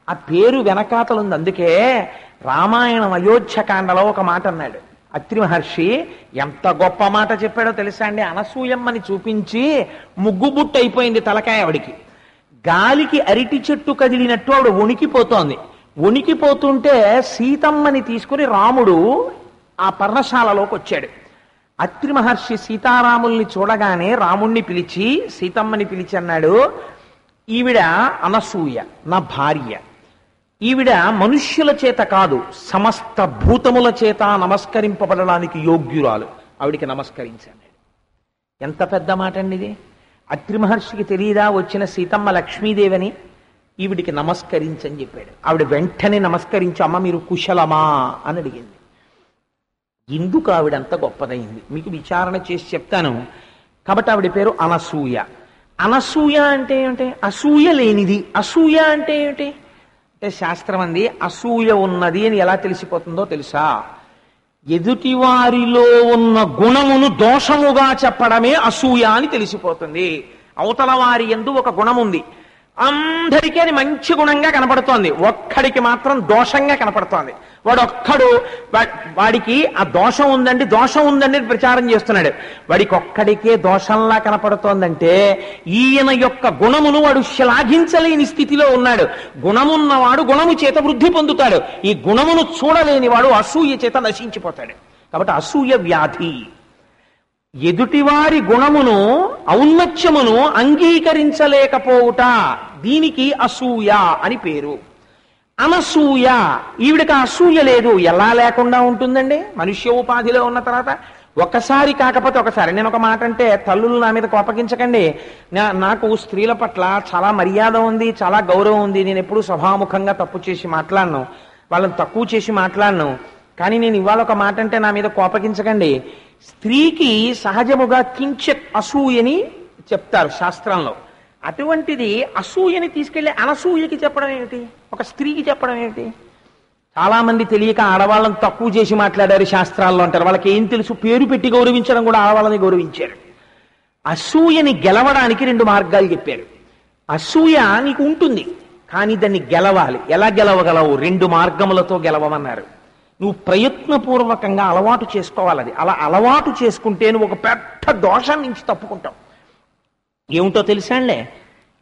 ఆ పేరు వెనకాతలుంది. అందుకే రామాయణం అయోధ్యకాండలో ఒక మాట అన్నాడు అత్రి మహర్షి. ఎంత గొప్ప మాట చెప్పాడో తెలుసా అండి? అనసూయమ్మని చూపించి ముగ్గుబుట్టు అయిపోయింది తలకాయ ఆవిడికి. గాలికి అరిటి చెట్టు కదిలినట్టు ఆవిడ వణికిపోతోంది. వణికిపోతుంటే సీతమ్మని తీసుకుని రాముడు ఆ పర్ణశాలలోకి వచ్చాడు. అత్రి మహర్షి సీతారాముల్ని చూడగానే రాముణ్ణి పిలిచి సీతమ్మని పిలిచి అన్నాడు, ఈవిడ అనసూయ నా భార్య. ఈవిడ మనుష్యుల చేత కాదు, సమస్త భూతముల చేత నమస్కరింపబడడానికి యోగ్యురాలు. ఆవిడికి నమస్కరించాడు. ఎంత పెద్ద మాట అండి ఇది! అత్రి మహర్షికి తెలియదా వచ్చిన సీతమ్మ లక్ష్మీదేవని? ఈవిడికి నమస్కరించని చెప్పాడు. ఆవిడ వెంటనే నమస్కరించి, అమ్మ మీరు కుశలమా అని అడిగింది. ఎందుకు ఆవిడంత గొప్పదైంది మీకు విచారణ చేసి చెప్తాను. కాబట్టి ఆవిడ పేరు అనసూయ. అనసూయ అంటే ఏమిటి? అసూయ లేనిది. అసూయ అంటే ఏమిటి అంటే, శాస్త్రం అంది అసూయ ఉన్నది అని ఎలా తెలిసిపోతుందో తెలుసా? ఎదుటివారిలో ఉన్న గుణమును దోషముగా చెప్పడమే అసూయ అని తెలిసిపోతుంది. అవతల వారి యందు ఒక గుణం ఉంది, అందరికీ అది మంచి గుణంగా కనపడుతోంది, ఒక్కడికి మాత్రం దోషంగా కనపడుతోంది. వాడికి ఆ దోషం ఉందండి దోషం ఉందండి ప్రచారం చేస్తున్నాడు. వాడికి ఒక్కడికే దోషంలా కనపడుతోందంటే ఈయన యొక్క గుణమును వాడు శ్లాఘించలేని స్థితిలో ఉన్నాడు. గుణమున్నవాడు గుణము చేత వృద్ధి పొందుతాడు. ఈ గుణమును చూడలేని వాడు అసూయ చేత నశించిపోతాడు. కాబట్టి అసూయ వ్యాధి. ఎదుటివారి గుణమును ఔన్నత్యమును అంగీకరించలేకపోవుట, దీనికి అసూయ అని పేరు. అనసూయ, ఈవిడికి అసూయ లేదు. ఎలా లేకుండా ఉంటుందండి? మనుష్య ఉపాధిలో ఉన్న తర్వాత ఒక్కసారి కాకపోతే ఒకసారి. నేను ఒక మాట అంటే తల్లులు నా మీద కోపగించకండి. నాకు స్త్రీల పట్ల చాలా మర్యాద ఉంది, చాలా గౌరవం ఉంది. నేను ఎప్పుడూ సభాముఖంగా తప్పు చేసి మాట్లాడను, వాళ్ళని తక్కువ చేసి మాట్లాడను. కానీ నేను ఇవాళ ఒక మాట అంటే నా మీద కోపగించకండి. స్త్రీకి సహజముగా కించిత్ అసూయని చెప్తారు శాస్త్రంలో. అటువంటిది అసూయని తీసుకెళ్లి అనసూయకి చెప్పడం ఏమిటి? ఒక స్త్రీకి చెప్పడం ఏమిటి? చాలా మంది తెలియక ఆడవాళ్ళని తక్కువ చేసి మాట్లాడారు శాస్త్రాల్లో అంటారు. వాళ్ళకి ఏం తెలుసు? పేరు పెట్టి గౌరవించడం కూడా ఆడవాళ్ళని గౌరవించారు. అసూయని గెలవడానికి 2 మార్గాలు చెప్పారు. అసూయ నీకు ఉంటుంది, కానీ దాన్ని గెలవాలి. ఎలా గెలవగలవు? 2 మార్గములతో గెలవమన్నారు. నువ్వు ప్రయత్నపూర్వకంగా అలవాటు చేసుకోవాలి. అలా అలవాటు చేసుకుంటే నువ్వు ఒక పెద్ద దోషం నుంచి తప్పుకుంటావు. ఏమిటో తెలుసాండే?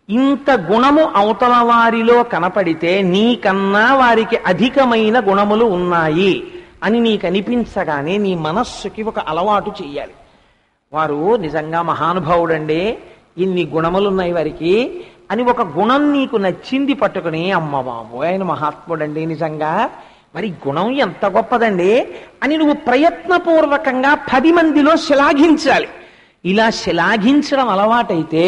ఇంత గుణము అవతల వారిలో కనపడితే నీకన్నా వారికి అధికమైన గుణములు ఉన్నాయి అని నీకు అనిపించగానే నీ మనస్సుకి ఒక అలవాటు చెయ్యాలి. వారు నిజంగా మహానుభావుడండి, ఇన్ని గుణములున్నాయి వారికి అని ఒక గుణం నీకు నచ్చింది పట్టుకుని, అమ్మ బాబు ఆయన మహాత్ముడండి, నిజంగా మరి గుణం ఎంత గొప్పదండి అని నువ్వు ప్రయత్నపూర్వకంగా 10 మందిలో శ్లాఘించాలి. ఇలా శ్లాఘించడం అలవాటైతే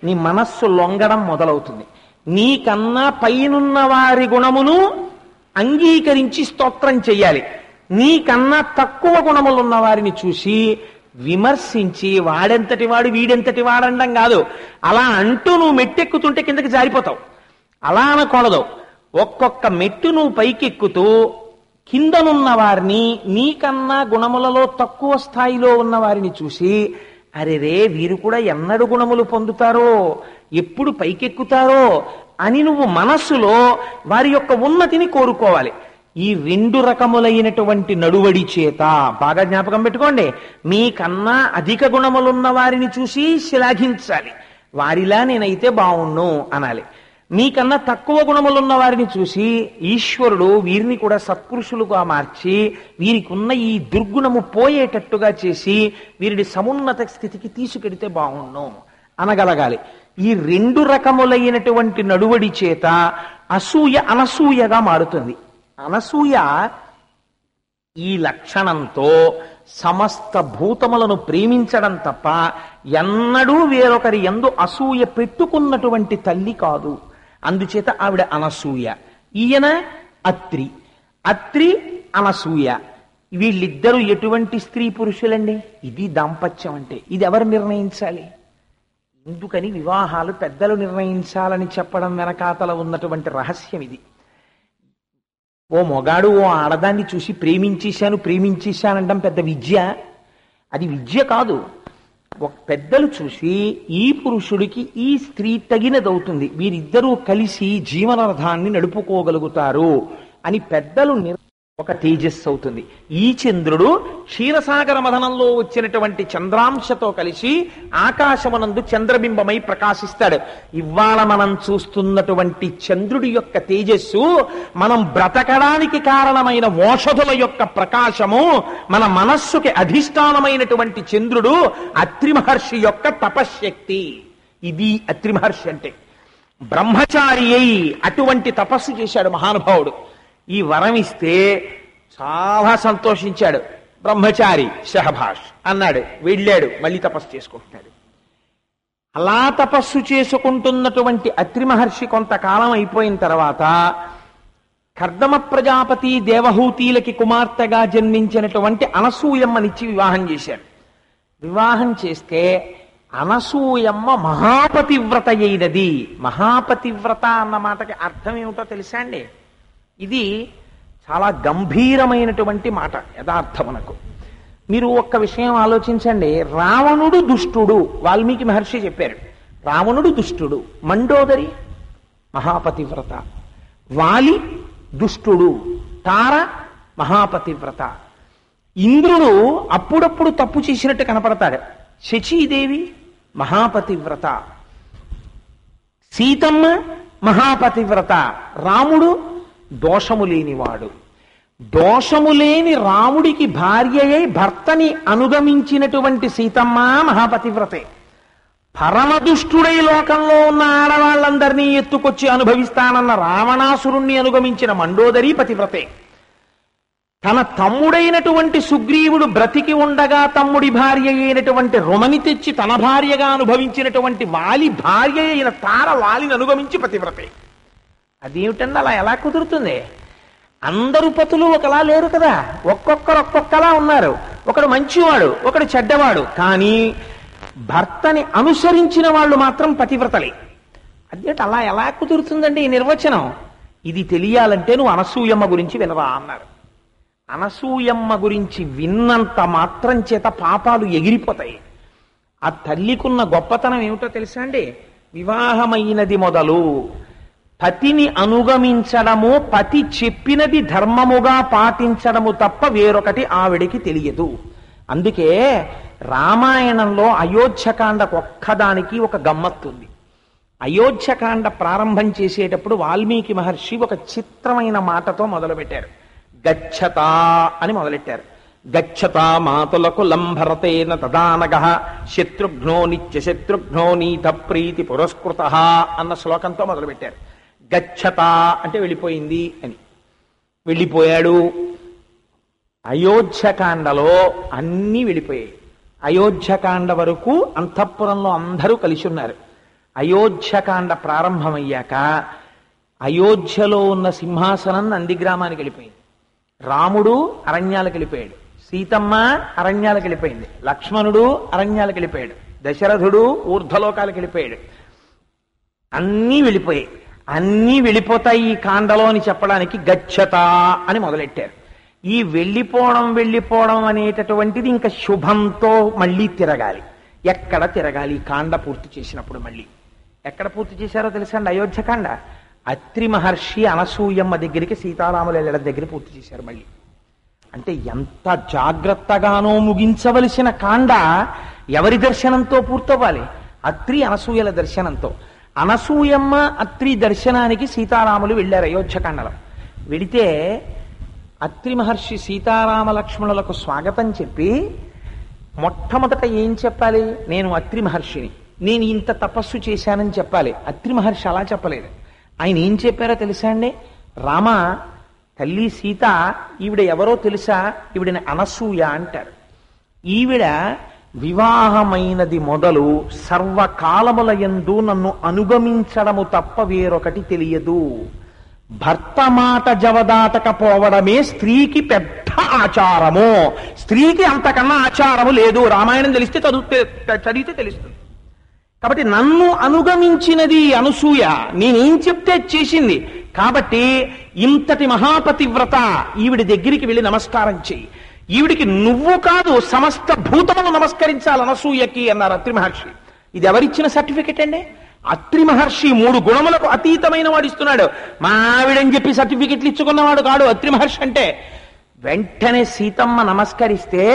నీ మనస్సు లొంగడం మొదలవుతుంది. నీకన్నా పైనున్న వారి గుణమును అంగీకరించి స్తోత్రం చెయ్యాలి. నీకన్నా తక్కువ గుణములున్న వారిని చూసి విమర్శించి వాడెంతటి వాడు వీడెంతటి వాడండం కాదు. అలా అంటూ నువ్వు మెట్టెక్కుతుంటే కిందకి జారిపోతావు. అలా అనకూడదు. ఒక్కొక్క మెట్టు నువ్వు పైకెక్కుతూ కిందనున్న వారిని, నీకన్నా గుణములలో తక్కువ స్థాయిలో ఉన్న వారిని చూసి అరే రే వీరు కూడా ఎన్నడు గుణములు పొందుతారో, ఎప్పుడు పైకెక్కుతారో అని నువ్వు మనస్సులో వారి యొక్క ఉన్నతిని కోరుకోవాలి. ఈ 2 రకములైనటువంటి నడువడి చేత బాగా జ్ఞాపకం పెట్టుకోండి. మీకన్నా అధిక గుణములున్న వారిని చూసి శ్లాఘించాలి. వారిలా నేనైతే బావుణ్ణు అనాలి. మీకన్నా తక్కువ గుణములున్న వారిని చూసి ఈశ్వరుడు వీరిని కూడా సత్పురుషులుగా మార్చి వీరికి ఉన్న ఈ దుర్గుణము పోయేటట్టుగా చేసి వీరిని సమున్నత స్థితికి తీసుకెడితే బావుణ్ణు అనగలగాలి. ఈ 2 రకములైనటువంటి నడువడి చేత అసూయ అనసూయగా మారుతుంది. అనసూయ ఈ లక్షణంతో సమస్త భూతములను ప్రేమించడం తప్ప ఎన్నడూ వేరొకరి యందు అసూయ పెట్టుకున్నటువంటి తల్లి కాదు. అందుచేత ఆవిడ అనసూయ. ఈయన అత్రి. అత్రి అనసూయ. వీళ్ళిద్దరూ ఎటువంటి స్త్రీ పురుషులండి? ఇది దాంపత్యం అంటే. ఇది ఎవరు నిర్ణయించాలి? ఎందుకని వివాహాలు పెద్దలు నిర్ణయించాలని చెప్పడం వెనకాతల ఉన్నటువంటి రహస్యం ఇది. ఓ మొగాడు ఓ ఆడదాన్ని చూసి ప్రేమించేశానంటాం పెద్ద విద్య. అది విద్య కాదు. పెద్దలు చూసి ఈ పురుషుడికి ఈ స్త్రీ తగినదవుతుంది, వీరిద్దరూ కలిసి జీవనరథాన్ని నడుపుకోగలుగుతారు అని పెద్దలు ఒక తేజస్సు అవుతుంది. ఈ చంద్రుడు క్షీరసాగర మథనంలో వచ్చినటువంటి చంద్రాంశతో కలిసి ఆకాశమునందు చంద్రబింబమై ప్రకాశిస్తాడు. ఇవాళ మనం చూస్తున్నటువంటి చంద్రుడి యొక్క తేజస్సు మనం బ్రతకడానికి కారణమైన ఓషధుల యొక్క ప్రకాశము, మన మనస్సుకి అధిష్టానమైనటువంటి చంద్రుడు అత్రి మహర్షి యొక్క తపశ్శక్తి. ఇది అత్రి మహర్షి అంటే. బ్రహ్మచారి అయి అటువంటి తపస్సు చేశాడు మహానుభావుడు. ఈ వరం ఇస్తే చాలా సంతోషించాడు. బ్రహ్మచారి షహభాష్ అన్నాడు. వెళ్ళాడు, మళ్ళీ తపస్సు చేసుకుంటున్నాడు. అలా తపస్సు చేసుకుంటున్నటువంటి అత్రి మహర్షి కొంతకాలం అయిపోయిన తర్వాత కర్దమ ప్రజాపతి దేవహూతిలకి కుమార్తెగా జన్మించినటువంటి అనసూయమ్మనిచ్చి వివాహం చేశాడు. వివాహం చేస్తే అనసూయమ్మ మహాపతివ్రత అయినది. మహాపతివ్రత అన్న మాటకి అర్థం ఏమిటో తెలుసా అండి? ఇది చాలా గంభీరమైనటువంటి మాట యథార్థమునకు. మీరు ఒక్క విషయం ఆలోచించండి. రావణుడు దుష్టుడు, వాల్మీకి మహర్షి చెప్పారు. రావణుడు దుష్టుడు, మండోదరి మహాపతివ్రత. వాలి దుష్టుడు, తార మహాపతివ్రత. ఇంద్రుడు అప్పుడప్పుడు తప్పు చేసినట్టు కనపడతాడు, శచీదేవి మహాపతివ్రత. సీతమ్మ మహాపతివ్రత. రాముడు దోషము లేనివాడు. దోషము లేని రాముడికి భార్య అయి భర్తని అనుగమించినటువంటి సీతమ్మ మహాపతివ్రతే. పరమదుష్టుడై లోకంలో ఉన్న ఆడవాళ్ళందరినీ ఎత్తుకొచ్చి అనుభవిస్తానన్న రావణాసురుణ్ణి అనుగమించిన మండోదరి పతివ్రతే. తన తమ్ముడైనటువంటి సుగ్రీవుడు బ్రతికి ఉండగా తమ్ముడి భార్య అయినటువంటి రుమని తెచ్చి తన భార్యగా అనుభవించినటువంటి వాలి భార్య అయిన తార వాలిని అనుగమించి పతివ్రతే. అదేమిటండి అలా ఎలా కుదురుతుంది? అందరూ పతులు ఒకలా లేరు కదా, ఒక్కొక్కరు ఒక్కొక్కలా ఉన్నారు. ఒకడు మంచివాడు, ఒకడు చెడ్డవాడు. కానీ భర్తని అనుసరించిన వాళ్ళు మాత్రం పతివ్రతలే. అదేంటి అలా ఎలా కుదురుతుందండి ఈ నిర్వచనం? ఇది తెలియాలంటే నువ్వు అనసూయమ్మ గురించి వినరా అన్నారు. అనసూయమ్మ గురించి విన్నంత మాత్రం చేత పాపాలు ఎగిరిపోతాయి. ఆ తల్లికున్న గొప్పతనం ఏమిటో తెలుసా అండి? వివాహమైనది మొదలు పతిని అనుగమించడము, పతి చెప్పినది ధర్మముగా పాటించడము తప్ప వేరొకటి ఆవిడికి తెలియదు. అందుకే రామాయణంలో అయోధ్యకాండకు ఒక్కదానికి ఒక గమ్మత్తుంది. అయోధ్యకాండ ప్రారంభం చేసేటప్పుడు వాల్మీకి మహర్షి ఒక చిత్రమైన మాటతో మొదలుపెట్టారు. గచ్చత అని మొదలెట్టారు. గచ్చత మాతులకు లంభరతేన తదానగ శత్రుఘ్నో నిత్య శత్రుఘ్నో నీత ప్రీతి పురస్కృత అన్న శ్లోకంతో మొదలుపెట్టారు. గచ్చత అంటే వెళ్ళిపోయింది అని. వెళ్ళిపోయాడు. అయోధ్యకాండలో అన్నీ వెళ్ళిపోయాయి. అయోధ్యకాండ వరకు అంతఃపురంలో అందరూ కలిసి ఉన్నారు. అయోధ్యకాండ ప్రారంభమయ్యాక అయోధ్యలో ఉన్న సింహాసనం నందిగ్రామానికి వెళ్ళిపోయింది. రాముడు అరణ్యాలకు వెళ్ళిపోయాడు, సీతమ్మ అరణ్యాలకు వెళ్ళిపోయింది, లక్ష్మణుడు అరణ్యాలకు వెళ్ళిపోయాడు, దశరథుడు ఊర్ధ్వలోకాలకు వెళ్ళిపోయాడు. అన్నీ వెళ్ళిపోయాయి. అన్నీ వెళ్ళిపోతాయి ఈ కాండలో అని చెప్పడానికి గచ్చత అని మొదలెట్టారు. ఈ వెళ్ళిపోవడం అనేటటువంటిది ఇంకా శుభంతో మళ్ళీ తిరగాలి. ఎక్కడ తిరగాలి? ఈ కాండ పూర్తి చేసినప్పుడు మళ్ళీ ఎక్కడ పూర్తి చేశారో తెలుసా అండి? అయోధ్యకాండ అత్రి మహర్షి అనసూయమ్మ దగ్గరికి సీతారాముల ఇళ్ళ దగ్గర పూర్తి చేశారు మళ్ళీ. అంటే ఎంత జాగ్రత్తగానో ముగించవలసిన కాండ ఎవరి దర్శనంతో పూర్తవ్వాలి? అత్రి అనసూయల దర్శనంతో. అనసూయమ్మ అత్రి దర్శనానికి సీతారాములు వెళ్ళారు అయోధ్యకాండలో. వెడితే అత్రి మహర్షి సీతారామ లక్ష్మణులకు స్వాగతం చెప్పి మొట్టమొదట ఏం చెప్పాలి? నేను అత్రి మహర్షిని, నేను ఇంత తపస్సు చేశానని చెప్పాలి. అత్రి మహర్షి అలా చెప్పలేదు. ఆయన ఏం చెప్పారో తెలుసా అండి? రామ, తల్లి సీత, ఈవిడ ఎవరో తెలుసా? ఈవిడని అనసూయ అంటారు. ఈవిడ వివాహమైనది మొదలు సర్వకాలములయందు నన్ను అనుగమించడము తప్ప వేరొకటి తెలియదు. భర్త మాట జవదాటకపోవడమే స్త్రీకి పెద్ద ఆచారము. స్త్రీకి అంతకన్నా ఆచారము లేదు. రామాయణం తెలిస్తే చదివితే తెలుస్తుంది. కాబట్టి నన్ను అనుగమించినది అనసూయ, నేనేం చెప్తే చేసింది. కాబట్టి ఇంతటి మహాపతివ్రత ఈవిడి దగ్గరికి వెళ్ళి నమస్కారం చెయ్యి. ఈవిడికి నువ్వు కాదు సమస్త భూతములు నమస్కరించాలి అనసూయకి అన్నారు అత్రి మహర్షి. ఇది ఎవరిచ్చిన సర్టిఫికెట్ అండి? అత్రి మహర్షి 3 గుణములకు అతీతమైన వాడు ఇస్తున్నాడు. మా ఆవిడని చెప్పి సర్టిఫికెట్లు ఇచ్చుకున్నవాడు కాడు అత్రి మహర్షి అంటే. వెంటనే సీతమ్మ నమస్కరిస్తే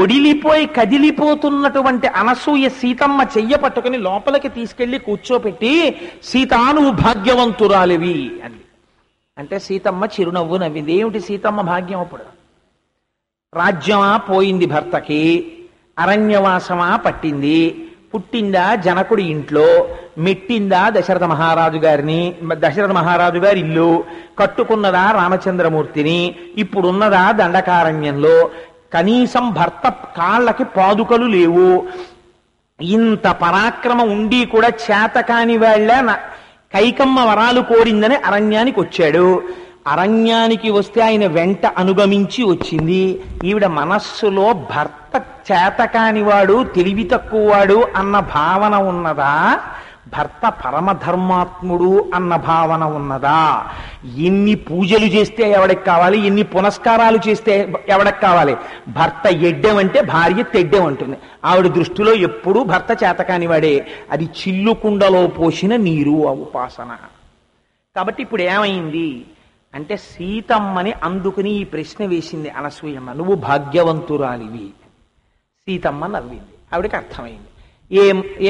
ఒడిలిపోయి కదిలిపోతున్నటువంటి అనసూయ సీతమ్మ చెయ్య పట్టుకుని లోపలికి తీసుకెళ్లి కూర్చోపెట్టి, సీతా నువ్వు భాగ్యవంతురాలివి అంది. అంటే సీతమ్మ చిరునవ్వు నవ్వింది. ఏమిటి సీతమ్మ భాగ్యం? అప్పుడు రాజ్యమా పోయింది భర్తకి, అరణ్యవాసమా పట్టింది, పుట్టిందా జనకుడి ఇంట్లో, మెట్టిందా దశరథ మహారాజు గారి ఇల్లు, కట్టుకున్నదా రామచంద్రమూర్తిని, ఇప్పుడున్నదా దండకారణ్యంలో, కనీసం భర్త కాళ్ళకి పాదుకలు లేవు. ఇంత పరాక్రమం ఉండి కూడా చేతకాని వాళ్ళ కైకమ్మ వరాలు కోరిందని అరణ్యానికి వచ్చాడు. అరణ్యానికి వస్తే ఆయన వెంట అనుగమించి వచ్చింది. ఈవిడ మనస్సులో భర్త చేతకానివాడు, తెలివి తక్కువవాడు అన్న భావన ఉన్నదా? భర్త పరమధర్మాత్ముడు అన్న భావన ఉన్నదా? ఎన్ని పూజలు చేస్తే ఎవడికి కావాలి, ఎన్ని పునస్కారాలు చేస్తే ఎవడికి కావాలి? భర్త ఎడ్డెం అంటే భార్య తెడ్డెం అంటుంది. ఆవిడ దృష్టిలో ఎప్పుడూ భర్త చేతకానివాడే. అది చిల్లుకుండలో పోసిన నీరు ఆ ఉపాసన. కాబట్టి ఇప్పుడు ఏమైంది అంటే సీతమ్మని అందుకుని ఈ ప్రశ్న వేసింది అనసూయమ్మ, నువ్వు భాగ్యవంతురాలివి. సీతమ్మ నవ్వింది. ఆవిడకి అర్థమైంది.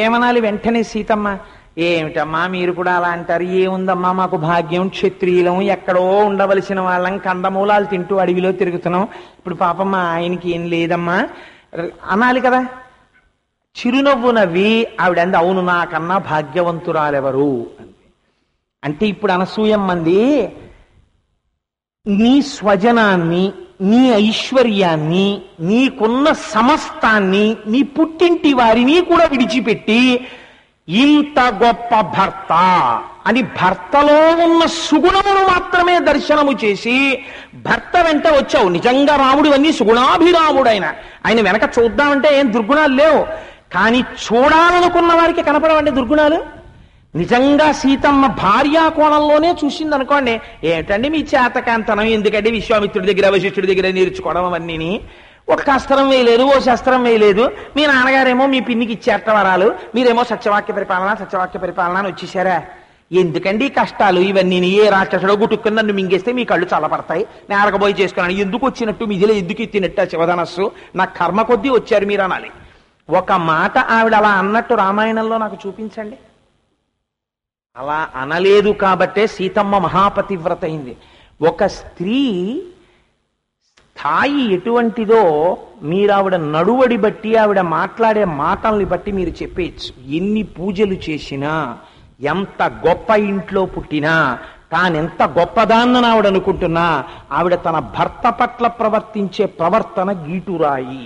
ఏమనాలి వెంటనే సీతమ్మ? ఏమిటమ్మా మీరు కూడా అలా అంటారు? ఏముందమ్మా మాకు భాగ్యం, క్షత్రియులం, ఎక్కడో ఉండవలసిన వాళ్ళం, కందమూలాలు తింటూ అడవిలో తిరుగుతున్నాం. ఇప్పుడు పాపమ్మ ఆయనకి ఏం లేదమ్మా అనాలి కదా. చిరునవ్వు నవ్వి ఆవిడంది, అవును నాకన్నా భాగ్యవంతురాలెవరు అంటే ఇప్పుడు అనసూయమ్మంది, నీ స్వజనాన్ని, నీ ఐశ్వర్యాన్ని, నీకున్న సమస్తాన్ని, నీ పుట్టింటి వారిని కూడా విడిచిపెట్టి ఇంత గొప్ప భర్త అని భర్తలో ఉన్న సుగుణమును మాత్రమే దర్శనము చేసి భర్త వెంట వచ్చావు. నిజంగా రాముడు అన్నీ సుగుణాభిరాముడు. ఆయన వెనక చూద్దామంటే ఏం దుర్గుణాలు లేవు, కానీ చూడాలనుకున్న వారికి కనపడవండి దుర్గుణాలు. నిజంగా సీతమ్మ భార్యా కోణంలోనే చూసింది అనుకోండి, ఏమిటండి మీ చేతకాంతనం, ఎందుకంటే విశ్వామిత్రుడి దగ్గర వశిష్ఠుడి దగ్గర నేర్చుకోవడం అవన్నీ. ఒక అస్త్రం వేయలేదు, ఓ శస్త్రం వేయలేదు. మీ నాన్నగారేమో మీ పిన్నికి ఇచ్చేట వరాలు, మీరేమో సత్యవాక్య పరిపాలన అని వచ్చేసారా? ఎందుకండి కష్టాలు ఇవన్నీ? ఏ రాక్షసుడో గుట్టుకుని నన్ను మింగేస్తే మీ కళ్ళు చల్లపడతాయి, నేరకపోయి చేసుకున్నాను. ఎందుకు వచ్చినట్టు మీదిలో ఎందుకు ఎత్తినట్టు శివధనస్సు? నా కర్మ కొద్దీ వచ్చారు మీరు అనాలి. ఒక మాట ఆవిడ అలా అన్నట్టు రామాయణంలో నాకు చూపించండి. అలా అనలేదు కాబట్టే సీతమ్మ మహాపతివ్రత అయింది. ఒక స్త్రీ స్థాయి ఎటువంటిదో మీరు ఆవిడ నడువడి బట్టి, ఆవిడ మాట్లాడే మాటల్ని బట్టి మీరు చెప్పేయచ్చు. ఎన్ని పూజలు చేసినా, ఎంత గొప్ప ఇంట్లో పుట్టినా, తానెంత గొప్పదాన్నని ఆవిడ అనుకుంటున్నా ఆవిడ తన భర్త పట్ల ప్రవర్తించే ప్రవర్తన గీటురాయి.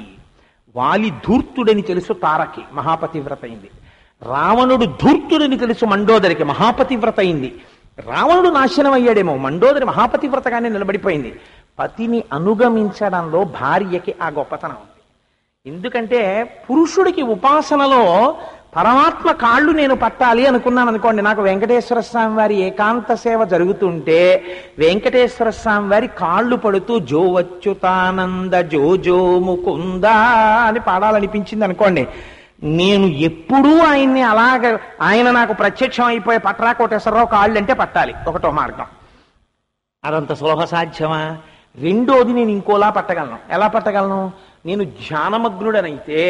వాలి ధూర్తుడని తెలుసు తారకి, మహాపతివ్రత అయింది. రావణుడు ధూర్తుడని తెలుసు మండోదరికి, మహాపతివ్రత అయింది. రావణుడు నాశనం అయ్యాడేమో, మండోదరి మహాపతివ్రతగానే నిలబడిపోయింది. పతిని అనుగమించడంలో భార్యకి ఆ గొప్పతనం ఉంది. ఎందుకంటే పురుషుడికి ఉపాసనలో పరమాత్మ కాళ్ళు నేను పట్టాలి అనుకున్నాను అనుకోండి, నాకు వెంకటేశ్వర స్వామి వారి ఏకాంత సేవ జరుగుతుంటే వెంకటేశ్వర స్వామి వారి కాళ్ళు పడుతూ జో వచ్చుతానంద జో జో ముకుంద అని పాడాలనిపించింది అనుకోండి, నేను ఎప్పుడూ ఆయన్ని ఆయన నాకు ప్రత్యక్షం అయిపోయే పట్రా కోటేశ్వరరావు కాళ్ళు అంటే పట్టాలి, ఒకటో మార్గం. అదంత సులభ సాధ్యమా? రెండోది, నేను ఇంకోలా పట్టగలను. ఎలా పట్టగలను? నేను ధ్యానమగ్నుడనైతే,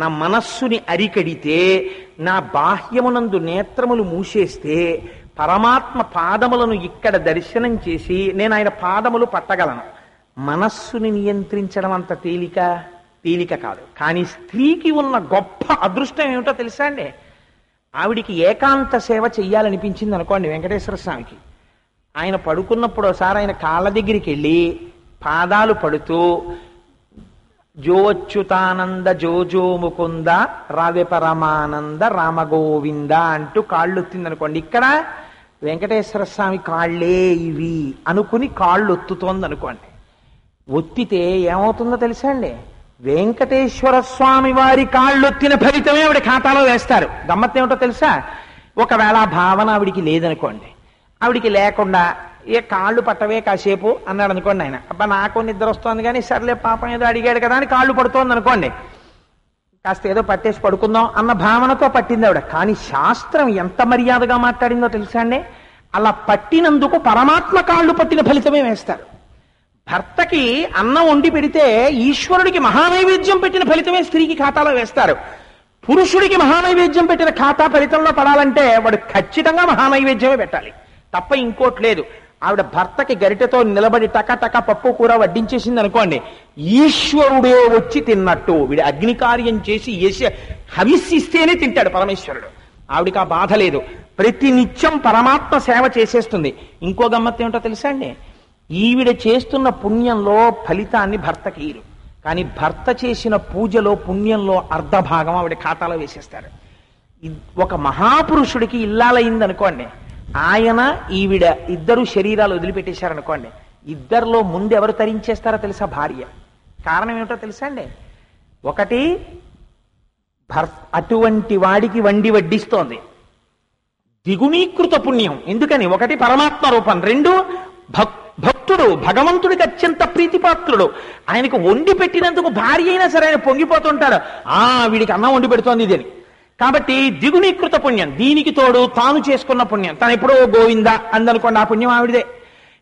నా మనస్సుని అరికడితే, నా బాహ్యమునందు నేత్రములు మూసేస్తే పరమాత్మ పాదములను ఇక్కడ దర్శనం చేసి నేను ఆయన పాదములు పట్టగలను. మనస్సుని నియంత్రించడం అంత తేలిక కాదు. కానీ స్త్రీకి ఉన్న గొప్ప అదృష్టం ఏమిటో తెలుసా అండి? ఆవిడికి ఏకాంత సేవ చెయ్యాలనిపించింది అనుకోండి వెంకటేశ్వర స్వామికి. ఆయన పడుకున్నప్పుడు ఒకసారి ఆయన కాళ్ళ దగ్గరికి వెళ్ళి పాదాలు పడుతూ జో అచ్యుతానంద జో జో ముకుంద రాధే పరమానంద రామగోవింద అంటూ కాళ్ళు ఒత్తిందనుకోండి, ఇక్కడ వెంకటేశ్వర స్వామి కాళ్ళే ఇవి అనుకుని కాళ్ళు ఒత్తుతోంది అనుకోండి. ఒత్తితే ఏమవుతుందో తెలుసా అండి? వెంకటేశ్వర స్వామి వారి కాళ్ళొత్తిన ఫలితమే ఆవిడ ఖాతాలో వేస్తారు. గమ్మత్తు ఏమిటో తెలుసా? ఒకవేళ ఆ భావన ఆవిడికి లేదనుకోండి, ఆవిడికి లేకుండా ఏ కాళ్ళు పట్టవే కాసేపు అన్నాడు అనుకోండి ఆయన, అబ్బా నాకు నిద్ర వస్తుంది కానీ సర్లే పాపం ఏదో అడిగాడు కదా అని కాళ్ళు పడుతోంది అనుకోండి, కాస్త ఏదో పట్టేసి పడుకుందాం అన్న భావనతో పట్టింది ఆవిడ. కానీ శాస్త్రం ఎంత మర్యాదగా మాట్లాడిందో తెలుసా అండి? అలా పట్టినందుకు పరమాత్మ కాళ్ళు పట్టిన ఫలితమే వేస్తారు. భర్తకి అన్నం వండి పెడితే ఈశ్వరుడికి మహానైవేద్యం పెట్టిన ఫలితమే స్త్రీకి ఖాతాలో వేస్తారు. పురుషుడికి మహానైవేద్యం పెట్టిన ఖాతా ఫలితంలో పడాలంటే వాడు ఖచ్చితంగా మహానైవేద్యమే పెట్టాలి, తప్ప ఇంకోటి లేదు. ఆవిడ భర్తకి గరిటెతో నిలబడి టక పప్పు కూర వడ్డించేసింది అనుకోండి, ఈశ్వరుడే వచ్చి తిన్నట్టు. వీడు అగ్నికార్యం చేసి హవిస్సిస్తేనే తింటాడు పరమేశ్వరుడు. ఆవిడికి ఆ బాధ లేదు, ప్రతి నిత్యం పరమాత్మ సేవ చేసేస్తుంది. ఇంకో గమ్మత్తు ఏమిటో తెలుసా అండి? ఈవిడ చేస్తున్న పుణ్యంలో ఫలితాన్ని భర్తకి ఇరు, కానీ భర్త చేసిన పూజలో పుణ్యంలో అర్ధభాగం ఆవిడ ఖాతాలో వేసేస్తారు. ఒక మహాపురుషుడికి ఇల్లాలయ్యిందనుకోండి, ఆయన ఈవిడ ఇద్దరు శరీరాలు వదిలిపెట్టేశారనుకోండి, ఇద్దరిలో ముందు ఎవరు తరించేస్తారో తెలుసా? భార్య. కారణం ఏమిటో తెలుసా అండి? ఒకటి, అటువంటి వాడికి వండి వడ్డిస్తోంది, ద్విగుణీకృత పుణ్యం. ఎందుకని? ఒకటి పరమాత్మ రూపం, రెండు భక్తుడు, భగవంతుడికి అత్యంత ప్రీతిపాత్రుడు. ఆయనకు వండి పెట్టినందుకు భార్య అయినా సరే ఆయన పొంగిపోతుంటాడు, వీడికి అన్నం వండి పెడుతోంది ఇది అని. కాబట్టి ద్విగుణీకృత పుణ్యం. దీనికి తోడు తాను చేసుకున్న పుణ్యం, తను ఎప్పుడో గోవింద అందనుకోండి, ఆ పుణ్యం ఆవిడదే.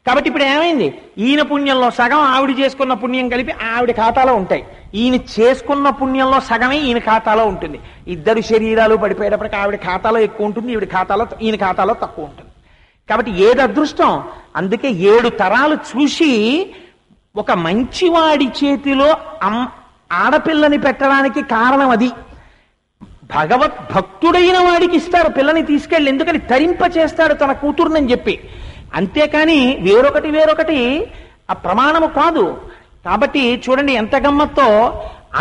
కాబట్టి ఇప్పుడు ఏమైంది? ఈయన పుణ్యంలో సగం ఆవిడ చేసుకున్న పుణ్యం కలిపి ఆవిడ ఖాతాలో ఉంటాయి, ఈయన చేసుకున్న పుణ్యంలో సగమే ఈయన ఖాతాలో ఉంటుంది. ఇద్దరు శరీరాలు పడిపోయేటప్పటికి ఆవిడ ఖాతాలో ఎక్కువ ఉంటుంది, ఈయన ఖాతాలో తక్కువ ఉంటుంది. కాబట్టి ఏది అదృష్టం? అందుకే 7 తరాలు చూసి ఒక మంచివాడి చేతిలో ఆడపిల్లని పెట్టడానికి కారణం అది. భక్తుడైన వాడికి ఇస్తారు పిల్లని తీసుకెళ్ళి, ఎందుకని తరింప చేస్తాడు తన కూతురునని చెప్పి. అంతేకాని వేరొకటి ఆ ప్రమాణము కాదు. కాబట్టి చూడండి ఎంత గమ్మత్తో,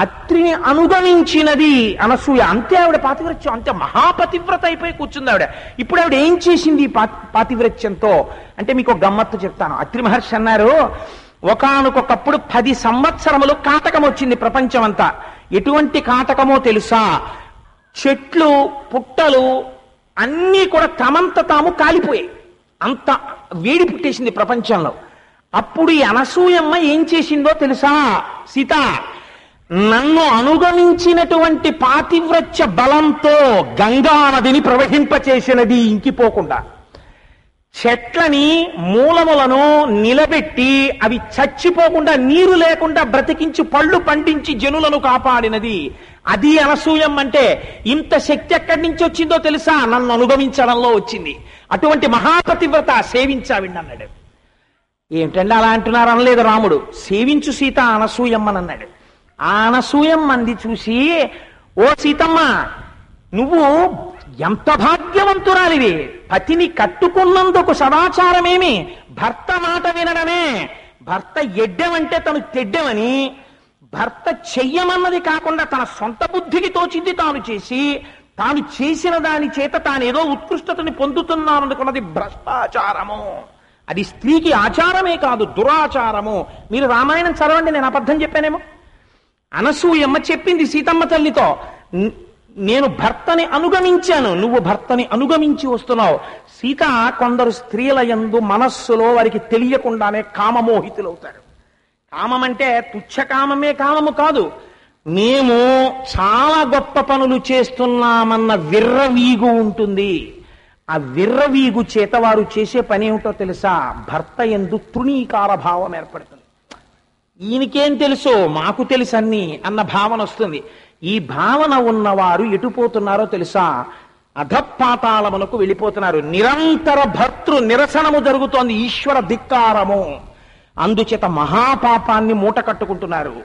అత్రిని అనుగమించినది అనసూయ. అంతే ఆవిడ పాతివ్రత్యం, అంతే మహాపతివ్రత అయిపోయి కూర్చుంది ఆవిడ. ఇప్పుడు ఆవిడ ఏం చేసింది పాతివ్రత్యంతో అంటే మీకు ఒక గమ్మత్తు చెప్తాను. అత్రి మహర్షి అన్నారు, ఒకానొకప్పుడు 10 సంవత్సరములు కాటకం వచ్చింది ప్రపంచం అంతా. ఎటువంటి కాటకమో తెలుసా? చెట్లు పుట్టలు అన్నీ కూడా తమంత తాము కాలిపోయాయి, అంత వేడి పుట్టేసింది ప్రపంచంలో. అప్పుడు ఈ అనసూయమ్మ ఏం చేసిందో తెలుసా? సీత, నన్ను అనుగమించినటువంటి పాతివ్రత్య బలంతో గంగా నదిని ప్రవహింపచేసినది ఇంకిపోకుండా. చెట్లని మూలములను నిలబెట్టి అవి చచ్చిపోకుండా నీరు లేకుండా బ్రతికించి పళ్ళు పండించి జనులను కాపాడినది. అది అనసూయం అంటే. ఇంత శక్తి ఎక్కడి నుంచి వచ్చిందో తెలుసా? నన్ను అనుగమించడంలో వచ్చింది. అటువంటి మహాపతివ్రత సేవించావిండి అన్నాడు. ఏమిటండి అలా అంటున్నారు? అనలేదు రాముడు. సేవించు సీత అనసూయమ్మని అన్నాడు. ఆ అనసూయమ్మంది చూసి, ఓ సీతమ్మ, నువ్వు ఎంత భాగ్యం భాగ్యవంతురాలివి. పతిని కట్టుకున్నందుకు సదాచారమేమి? భర్త మాట వినడమే. భర్త ఎడ్డమంటే తను తెడ్డమని, భర్త చెయ్యమన్నది కాకుండా తన సొంత బుద్ధికి తోచింది తాను చేసి, తాను చేసిన దాని చేత తానేదో ఉత్కృష్టతని పొందుతున్నాననుకున్నది భ్రష్టాచారము. అది స్త్రీకి ఆచారమే కాదు, దురాచారము. మీరు రామాయణం చదవండి, నేను అబద్ధం చెప్పానేమో. అనసూయమ్మ చెప్పింది సీతమ్మ తల్లితో, నేను భర్తని అనుగమించాను, నువ్వు భర్తని అనుగమించి వస్తున్నావు. సీత కొందరు స్త్రీల యందు మనస్సులో వారికి తెలియకుండానే కామమోహితులవుతారు. కామం అంటే తుచ్చ కామమే కామము కాదు, మేము చాలా గొప్ప పనులు చేస్తున్నామన్న విర్రవీగు ఉంటుంది. ఆ విర్రవీగు చేత వారు చేసే పని ఏమిటో తెలుసా? భర్త యందు తృణీకార భావం ఏర్పడుతుంది. ఈయనకేం తెలుసు, మాకు తెలుసు అన్ని అన్న భావన వస్తుంది. ఈ భావన ఉన్నవారు ఎటుపోతున్నారో తెలుసా? అధపాతాళములకు వెళ్ళిపోతున్నారు. నిరంతర భర్తృ నిరసనము జరుగుతోంది, ఈశ్వర ధిక్కారము. అందుచేత మహాపాపాన్ని మూట కట్టుకుంటున్నారు.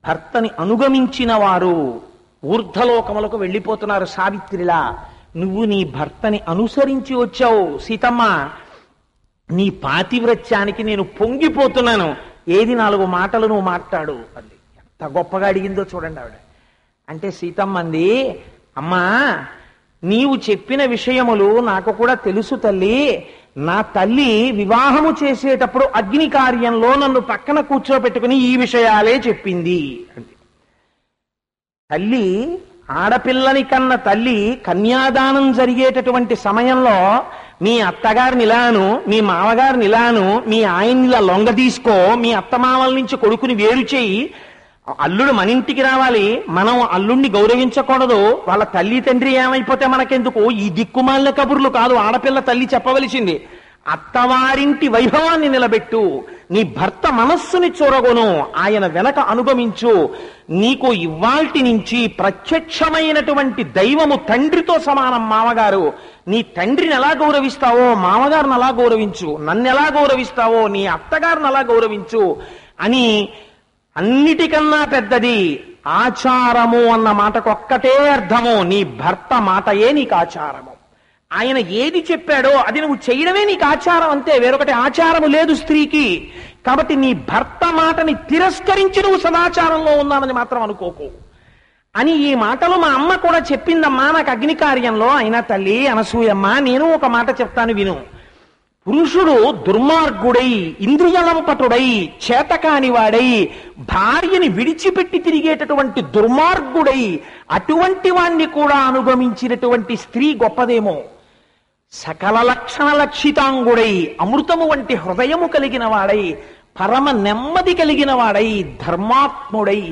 భర్తని అనుగమించిన వారు ఊర్ధ్వలోకములకు వెళ్ళిపోతున్నారు. సావిత్రిలా నువ్వు నీ భర్తని అనుసరించి వచ్చావు సీతమ్మ, నీ పాతివ్రత్యానికి నేను పొంగిపోతున్నాను, ఏది 4 మాటలు నువ్వు మాట్లాడు అంది. ఎంత గొప్పగా అడిగిందో చూడండి ఆవిడ. అంటే సీతమ్మ అంది, అమ్మా నీవు చెప్పిన విషయములు నాకు కూడా తెలుసు తల్లి. నా తల్లి వివాహము చేసేటప్పుడు అగ్ని కార్యంలో నన్ను పక్కన కూర్చోబెట్టుకుని ఈ విషయాలే చెప్పింది అంది. తల్లి, ఆడపిల్లని కన్న తల్లి కన్యాదానం జరిగేటటువంటి సమయంలో మీ అత్తగారిని ఇలాను, మీ మామగారిని ఇలాను, మీ ఆయన్నిలా లొంగ తీసుకో, మీ అత్తమామల నుంచి కొడుకుని వేరు చేయి, అల్లుడు మన ఇంటికి రావాలి, మనం అల్లుడిని గౌరవించకూడదు, వాళ్ళ తల్లి తండ్రి ఏమైపోతే మనకెందుకు, ఈ దిక్కుమాలిన కబుర్లు కాదు ఆడపిల్ల తల్లి చెప్పవలసింది. అత్తవారింటి వైభవాన్ని నిలబెట్టు, నీ భర్త మనస్సుని చూరగొను, ఆయన వెనక అనుగమించు. నీకు ఇవాల్టి నుంచి ప్రత్యక్షమైనటువంటి దైవము తండ్రితో సమానం మామగారు. నీ తండ్రిని ఎలా గౌరవిస్తావో మామగారిని అలా గౌరవించు, నన్ను ఎలా గౌరవిస్తావో నీ అత్తగారిని అలా గౌరవించు అని. అన్నిటికన్నా పెద్దది ఆచారము అన్న మాటకు ఒక్కటే అర్థము, నీ భర్త మాటయే నీకు ఆచారము. ఆయన ఏది చెప్పాడో అది నువ్వు చేయడమే నీకు ఆచారం, అంతే, వేరొకటి ఆచారము లేదు స్త్రీకి. కాబట్టి నీ భర్త మాటని తిరస్కరించి నువ్వు సదాచారంలో ఉన్నానని మాత్రం అనుకోకు అని ఈ మాటలు మా అమ్మ కూడా చెప్పిందమ్మా నాకు అగ్ని కార్యంలో. అయినా తల్లి అనసూయమ్మ, నేను ఒక మాట చెప్తాను విను. పురుషుడు దుర్మార్గుడై, ఇంద్రియలంపటుడై, చేతకానివాడై, భార్యని విడిచిపెట్టి తిరిగేటటువంటి దుర్మార్గుడై, అటువంటి వాణ్ణి కూడా అనుగమించినటువంటి స్త్రీ గొప్పదేమో. సకల లక్షణ లక్షితాంగుడై, అమృతము వంటి హృదయము కలిగిన వాడై, పరమ నెమ్మది కలిగిన వాడై, ధర్మాత్ముడై,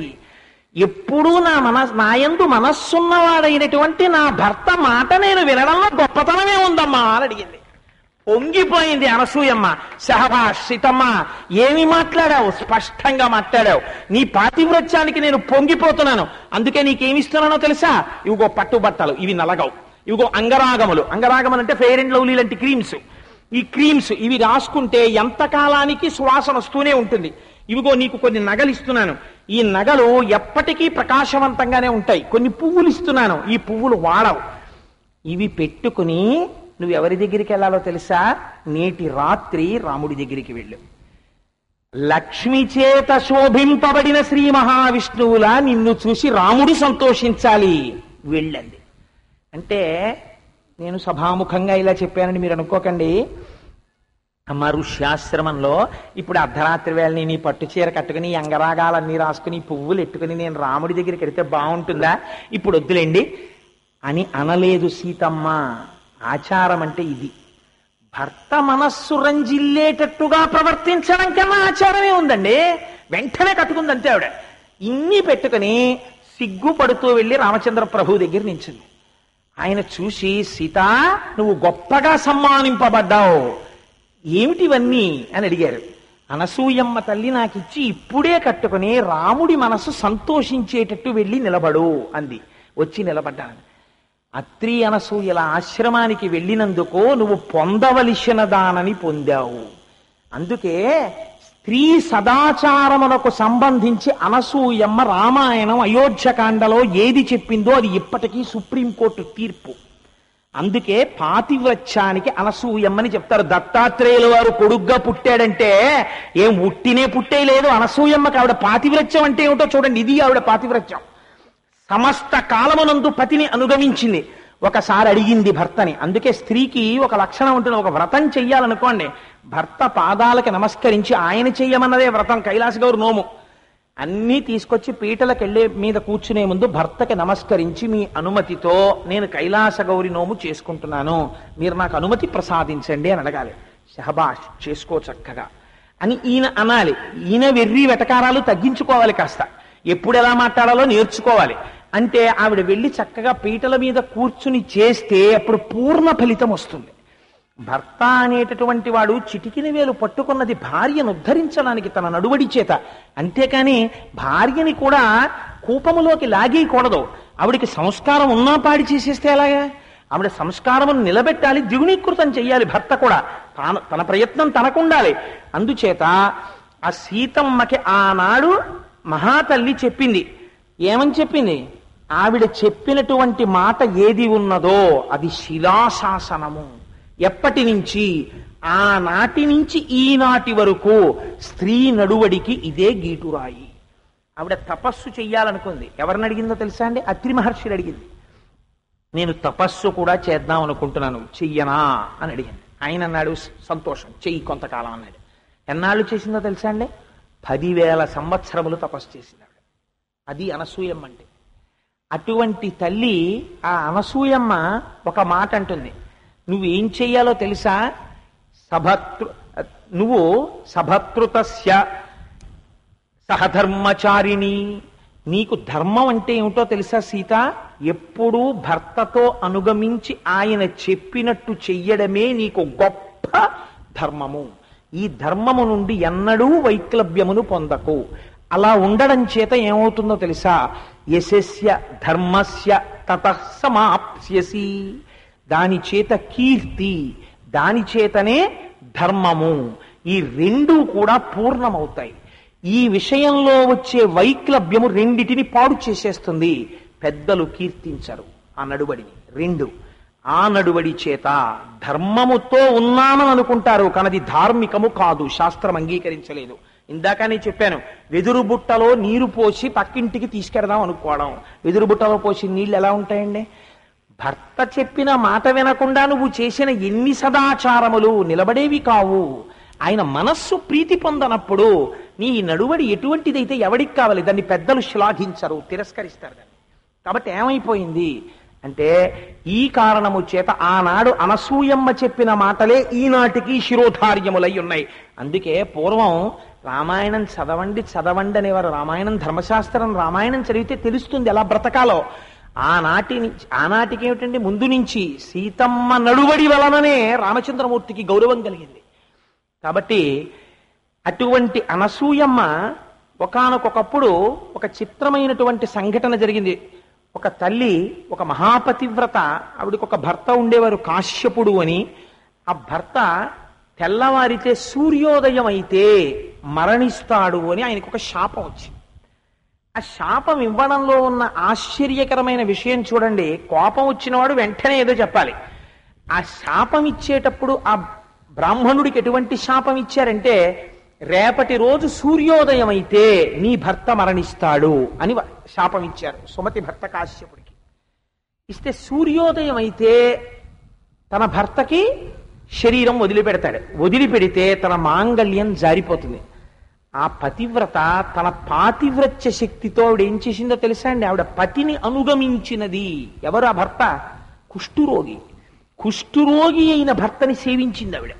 ఎప్పుడూ నాయందు మనస్సున్నవాడైనటువంటి నా భర్త మాట నేను వినడంలో గొప్పతనమే ఉందమ్మా అని అడిగింది. పొంగిపోయింది అనసూయమ్మ. సహబాష్ సీతమ్మ, ఏమి మాట్లాడావు, స్పష్టంగా మాట్లాడావు. నీ పాతివ్రత్యానికి నేను పొంగిపోతున్నాను, అందుకే నీకేమిస్తున్నానో తెలుసా? ఇవిగో పట్టుబట్టలు, ఇవి నలగవు. ఇవిగో అంగరాగములు, అంగరాగములు అంటే ఫెయిర్ అండ్ లవ్లీ లాంటి క్రీమ్స్. ఈ క్రీమ్స్ ఇవి రాసుకుంటే ఎంతకాలానికి సువాసన వస్తూనే ఉంటుంది. ఇవిగో నీకు కొన్ని నగలు ఇస్తున్నాను, ఈ నగలు ఎప్పటికీ ప్రకాశవంతంగానే ఉంటాయి. కొన్ని పువ్వులు ఇస్తున్నాను, ఈ పువ్వులు వాడవు. ఇవి పెట్టుకుని నువ్వు ఎవరి దగ్గరికి వెళ్ళాలో తెలుసా? నేటి రాత్రి రాముడి దగ్గరికి వెళ్ళు. లక్ష్మి చేత శోభింపబడిన శ్రీ మహావిష్ణువులా నిన్ను చూసి రాముడు సంతోషించాలి, వెళ్ళండి అంటే. నేను సభాముఖంగా ఇలా చెప్పానని మీరు అనుకోకండి. అమ్మ ఋష్యాశ్రమంలో ఇప్పుడు అర్ధరాత్రి వేళని నీ పట్టు చీర కట్టుకుని అంగరాగాలన్నీ రాసుకుని పువ్వులు ఎట్టుకుని నేను రాముడి దగ్గరికి వెడితే బాగుంటుందా? ఇప్పుడు వద్దులేండి అని అనలేదు సీతమ్మ. ఆచారం అంటే ఇది. భర్త మనస్సు రంజిల్లేటట్టుగా ప్రవర్తించడం కన్నా ఆచారమే ఉందండి. వెంటనే కట్టుకుంది అంతే ఆవిడ. ఇన్ని పెట్టుకుని సిగ్గుపడుతూ వెళ్ళి రామచంద్ర ప్రభు దగ్గర నించింది. ఆయన చూసి, సీత నువ్వు గొప్పగా సమ్మానింపబడ్డావు, ఏమిటివన్నీ అని అడిగారు. అనసూయమ్మ తల్లి నాకిచ్చి ఇప్పుడే కట్టుకుని రాముడి మనసు సంతోషించేటట్టు వెళ్ళి నిలబడు అంది. వచ్చి నిలబడ్డాను. అత్రి అనసూయల ఆశ్రమానికి వెళ్ళినందుకు నువ్వు పొందవలసిన దానని పొందావు. అందుకే స్త్రీ సదాచారమునకు సంబంధించి అనసూయమ్మ రామాయణం అయోధ్యకాండలో ఏది చెప్పిందో అది ఇప్పటికీ సుప్రీంకోర్టు తీర్పు. అందుకే పాతివ్రత్యానికి అనసూయమ్మని చెప్తారు. దత్తాత్రేయుల వారు కొడుగ్గా పుట్టాడంటే ఏం ఉట్టినే పుట్టేయలేదు. అనసూయమ్మకి ఆవిడ పాతివ్రత్యం అంటే ఏమిటో చూడండి. ఇది ఆవిడ పాతివ్రత్యం. సమస్త కాలమునందు పతిని అనుగమించింది. ఒకసారి అడిగింది భర్తని. అందుకే స్త్రీకి ఒక లక్షణం ఉంటుంది. ఒక వ్రతం చెయ్యాలనుకోండి, భర్త పాదాలకి నమస్కరించి ఆయన చెయ్యమన్నదే వ్రతం. కైలాస గౌరి నోము అన్నీ తీసుకొచ్చి పీటలకు వెళ్ళే మీద కూర్చునే ముందు భర్తకి నమస్కరించి, మీ అనుమతితో నేను కైలాస గౌరి నోము చేసుకుంటున్నాను, మీరు నాకు అనుమతి ప్రసాదించండి అని అడగాలి. షహబాష్, చేసుకో చక్కగా అని ఈయన అనాలి. ఈయన వెర్రి వెటకారాలు తగ్గించుకోవాలి, కాస్త ఎప్పుడు ఎలా మాట్లాడాలో నేర్చుకోవాలి. అంటే ఆవిడ వెళ్ళి చక్కగా పీటల మీద కూర్చుని చేస్తే అప్పుడు పూర్ణ ఫలితం వస్తుంది. భర్త అనేటటువంటి వాడు చిటికిన వేలు పట్టుకున్నది భార్యను ఉద్ధరించడానికి తన నడువడి చేత. అంతేకాని భార్యని కూడా కూపములోకి లాగేయకూడదు. ఆవిడికి సంస్కారం ఉన్నా పాడి చేసేస్తే ఎలాగా? ఆవిడ సంస్కారమును నిలబెట్టాలి, ద్విగుణీకృతం చెయ్యాలి. భర్త కూడా తన ప్రయత్నం తనకుండాలి. అందుచేత ఆ సీతమ్మకి ఆనాడు మహాతల్లి చెప్పింది. ఏమని చెప్పింది? ఆవిడ చెప్పినటువంటి మాట ఏది ఉన్నదో అది శిలాశాసనము. ఎప్పటి నుంచి? ఆనాటి నుంచి ఈనాటి వరకు స్త్రీ నడువడికి ఇదే గీటురాయి. ఆవిడ తపస్సు చెయ్యాలనుకుంది. ఎవరిని అడిగిందో తెలుసా అండి? అత్రి మహర్షిని అడిగింది. నేను తపస్సు కూడా చేద్దాం అనుకుంటున్నాను, చెయ్యనా అని అడిగింది. ఆయన అన్నాడు, సంతోషం, చెయ్యి కొంతకాలం అన్నాడు. ఎన్నాళ్ళు చేసిందో తెలుసా అండి? 10,000 సంవత్సరములు తపస్సు చేసింది. అది అనసూయమ్మ అంటే. అటువంటి తల్లి ఆ అనసూయమ్మ ఒక మాట అంటుంది. నువ్వేం చెయ్యాలో తెలుసా? నువ్వు సభతృతస్య సహధర్మచారిణి. నీకు ధర్మం అంటే ఏమిటో తెలుసా సీత? ఎప్పుడూ భర్తతో అనుగమించి ఆయన చెప్పినట్టు చెయ్యడమే నీకు గొప్ప ధర్మము. ఈ ధర్మము నుండి ఎన్నడూ వైక్లభ్యమును పొందకు. అలా ఉండడం చేత ఏమవుతుందో తెలుసా? యశస్య ధర్మస్య తతః సమాప్స్యసి. దాని చేత కీర్తి, దాని చేతనే ధర్మము, ఈ రెండూ కూడా పూర్ణమవుతాయి. ఈ విషయంలో వచ్చే వైక్లభ్యము రెండిటిని పాడు చేసేస్తుంది. పెద్దలు కీర్తించరు ఆ నడుబడిని. రెండు, ఆ నడుబడి చేత ధర్మముతో ఉన్నామని అనుకుంటారు, కానీ ధార్మికము కాదు, శాస్త్రం అంగీకరించలేదు. ఇందాకనే చెప్పాను, వెదురు బుట్టలో నీరు పోసి పక్కింటికి తీసుకెడదాం అనుకోవడం. వెదురు బుట్టలో పోసి నీళ్ళు ఎలా ఉంటాయండి? భర్త చెప్పిన మాట వినకుండా నువ్వు చేసిన ఎన్ని సదాచారములు నిలబడేవి కావు. ఆయన మనస్సు ప్రీతి పొందనప్పుడు నీ నడువడి ఎటువంటిదైతే ఎవడికి కావాలి? దాన్ని పెద్దలు శ్లాఘించరు, తిరస్కరిస్తారు దాన్ని. కాబట్టి ఏమైపోయింది అంటే, ఈ కారణము చేత ఆనాడు అనసూయమ్మ చెప్పిన మాటలే ఈనాటికి శిరోధార్యములై ఉన్నాయి. అందుకే పూర్వం రామాయణం చదవండి అనేవారు. రామాయణం ధర్మశాస్త్రం, రామాయణం చదివితే తెలుస్తుంది ఎలా బ్రతకాలో. ఆనాటికి ఏమిటండి, ముందు నుంచి సీతమ్మ నడువడి వలననే రామచంద్రమూర్తికి గౌరవం కలిగింది. కాబట్టి అటువంటి అనసూయమ్మ ఒకానొకప్పుడు ఒక చిత్రమైనటువంటి సంఘటన జరిగింది. ఒక తల్లి, ఒక మహాపతివ్రత, ఆవిడికి ఒక భర్త ఉండేవారు కాశ్యపుడు అని. ఆ భర్త తెల్లవారితే సూర్యోదయం అయితే మరణిస్తాడు అని ఆయనకు ఒక శాపం వచ్చింది. ఆ శాపం ఇవ్వడంలో ఉన్న ఆశ్చర్యకరమైన విషయం చూడండి. కోపం వచ్చినవాడు వెంటనే ఏదో చెప్పాలి. ఆ శాపం ఇచ్చేటప్పుడు ఆ బ్రాహ్మణుడికి ఎటువంటి శాపం ఇచ్చారంటే, రేపటి రోజు సూర్యోదయం అయితే నీ భర్త మరణిస్తాడు అని శాపం ఇచ్చారు సుమతి భర్త కాశ్యపుడికి. ఇస్తే సూర్యోదయం అయితే తన భర్తకి శరీరం వదిలిపెడతాడు. వదిలిపెడితే తన మాంగళ్యం జారిపోతుంది. ఆ పతివ్రత తన పాతివ్రత్య శక్తితో ఆవిడ ఏం చేసిందో తెలుసా అండి? ఆవిడ పతిని అనుగమించినది. ఎవరు ఆ భర్త? కుష్ఠురోగి. కుష్ఠురోగి అయిన భర్తని సేవించింది ఆవిడ.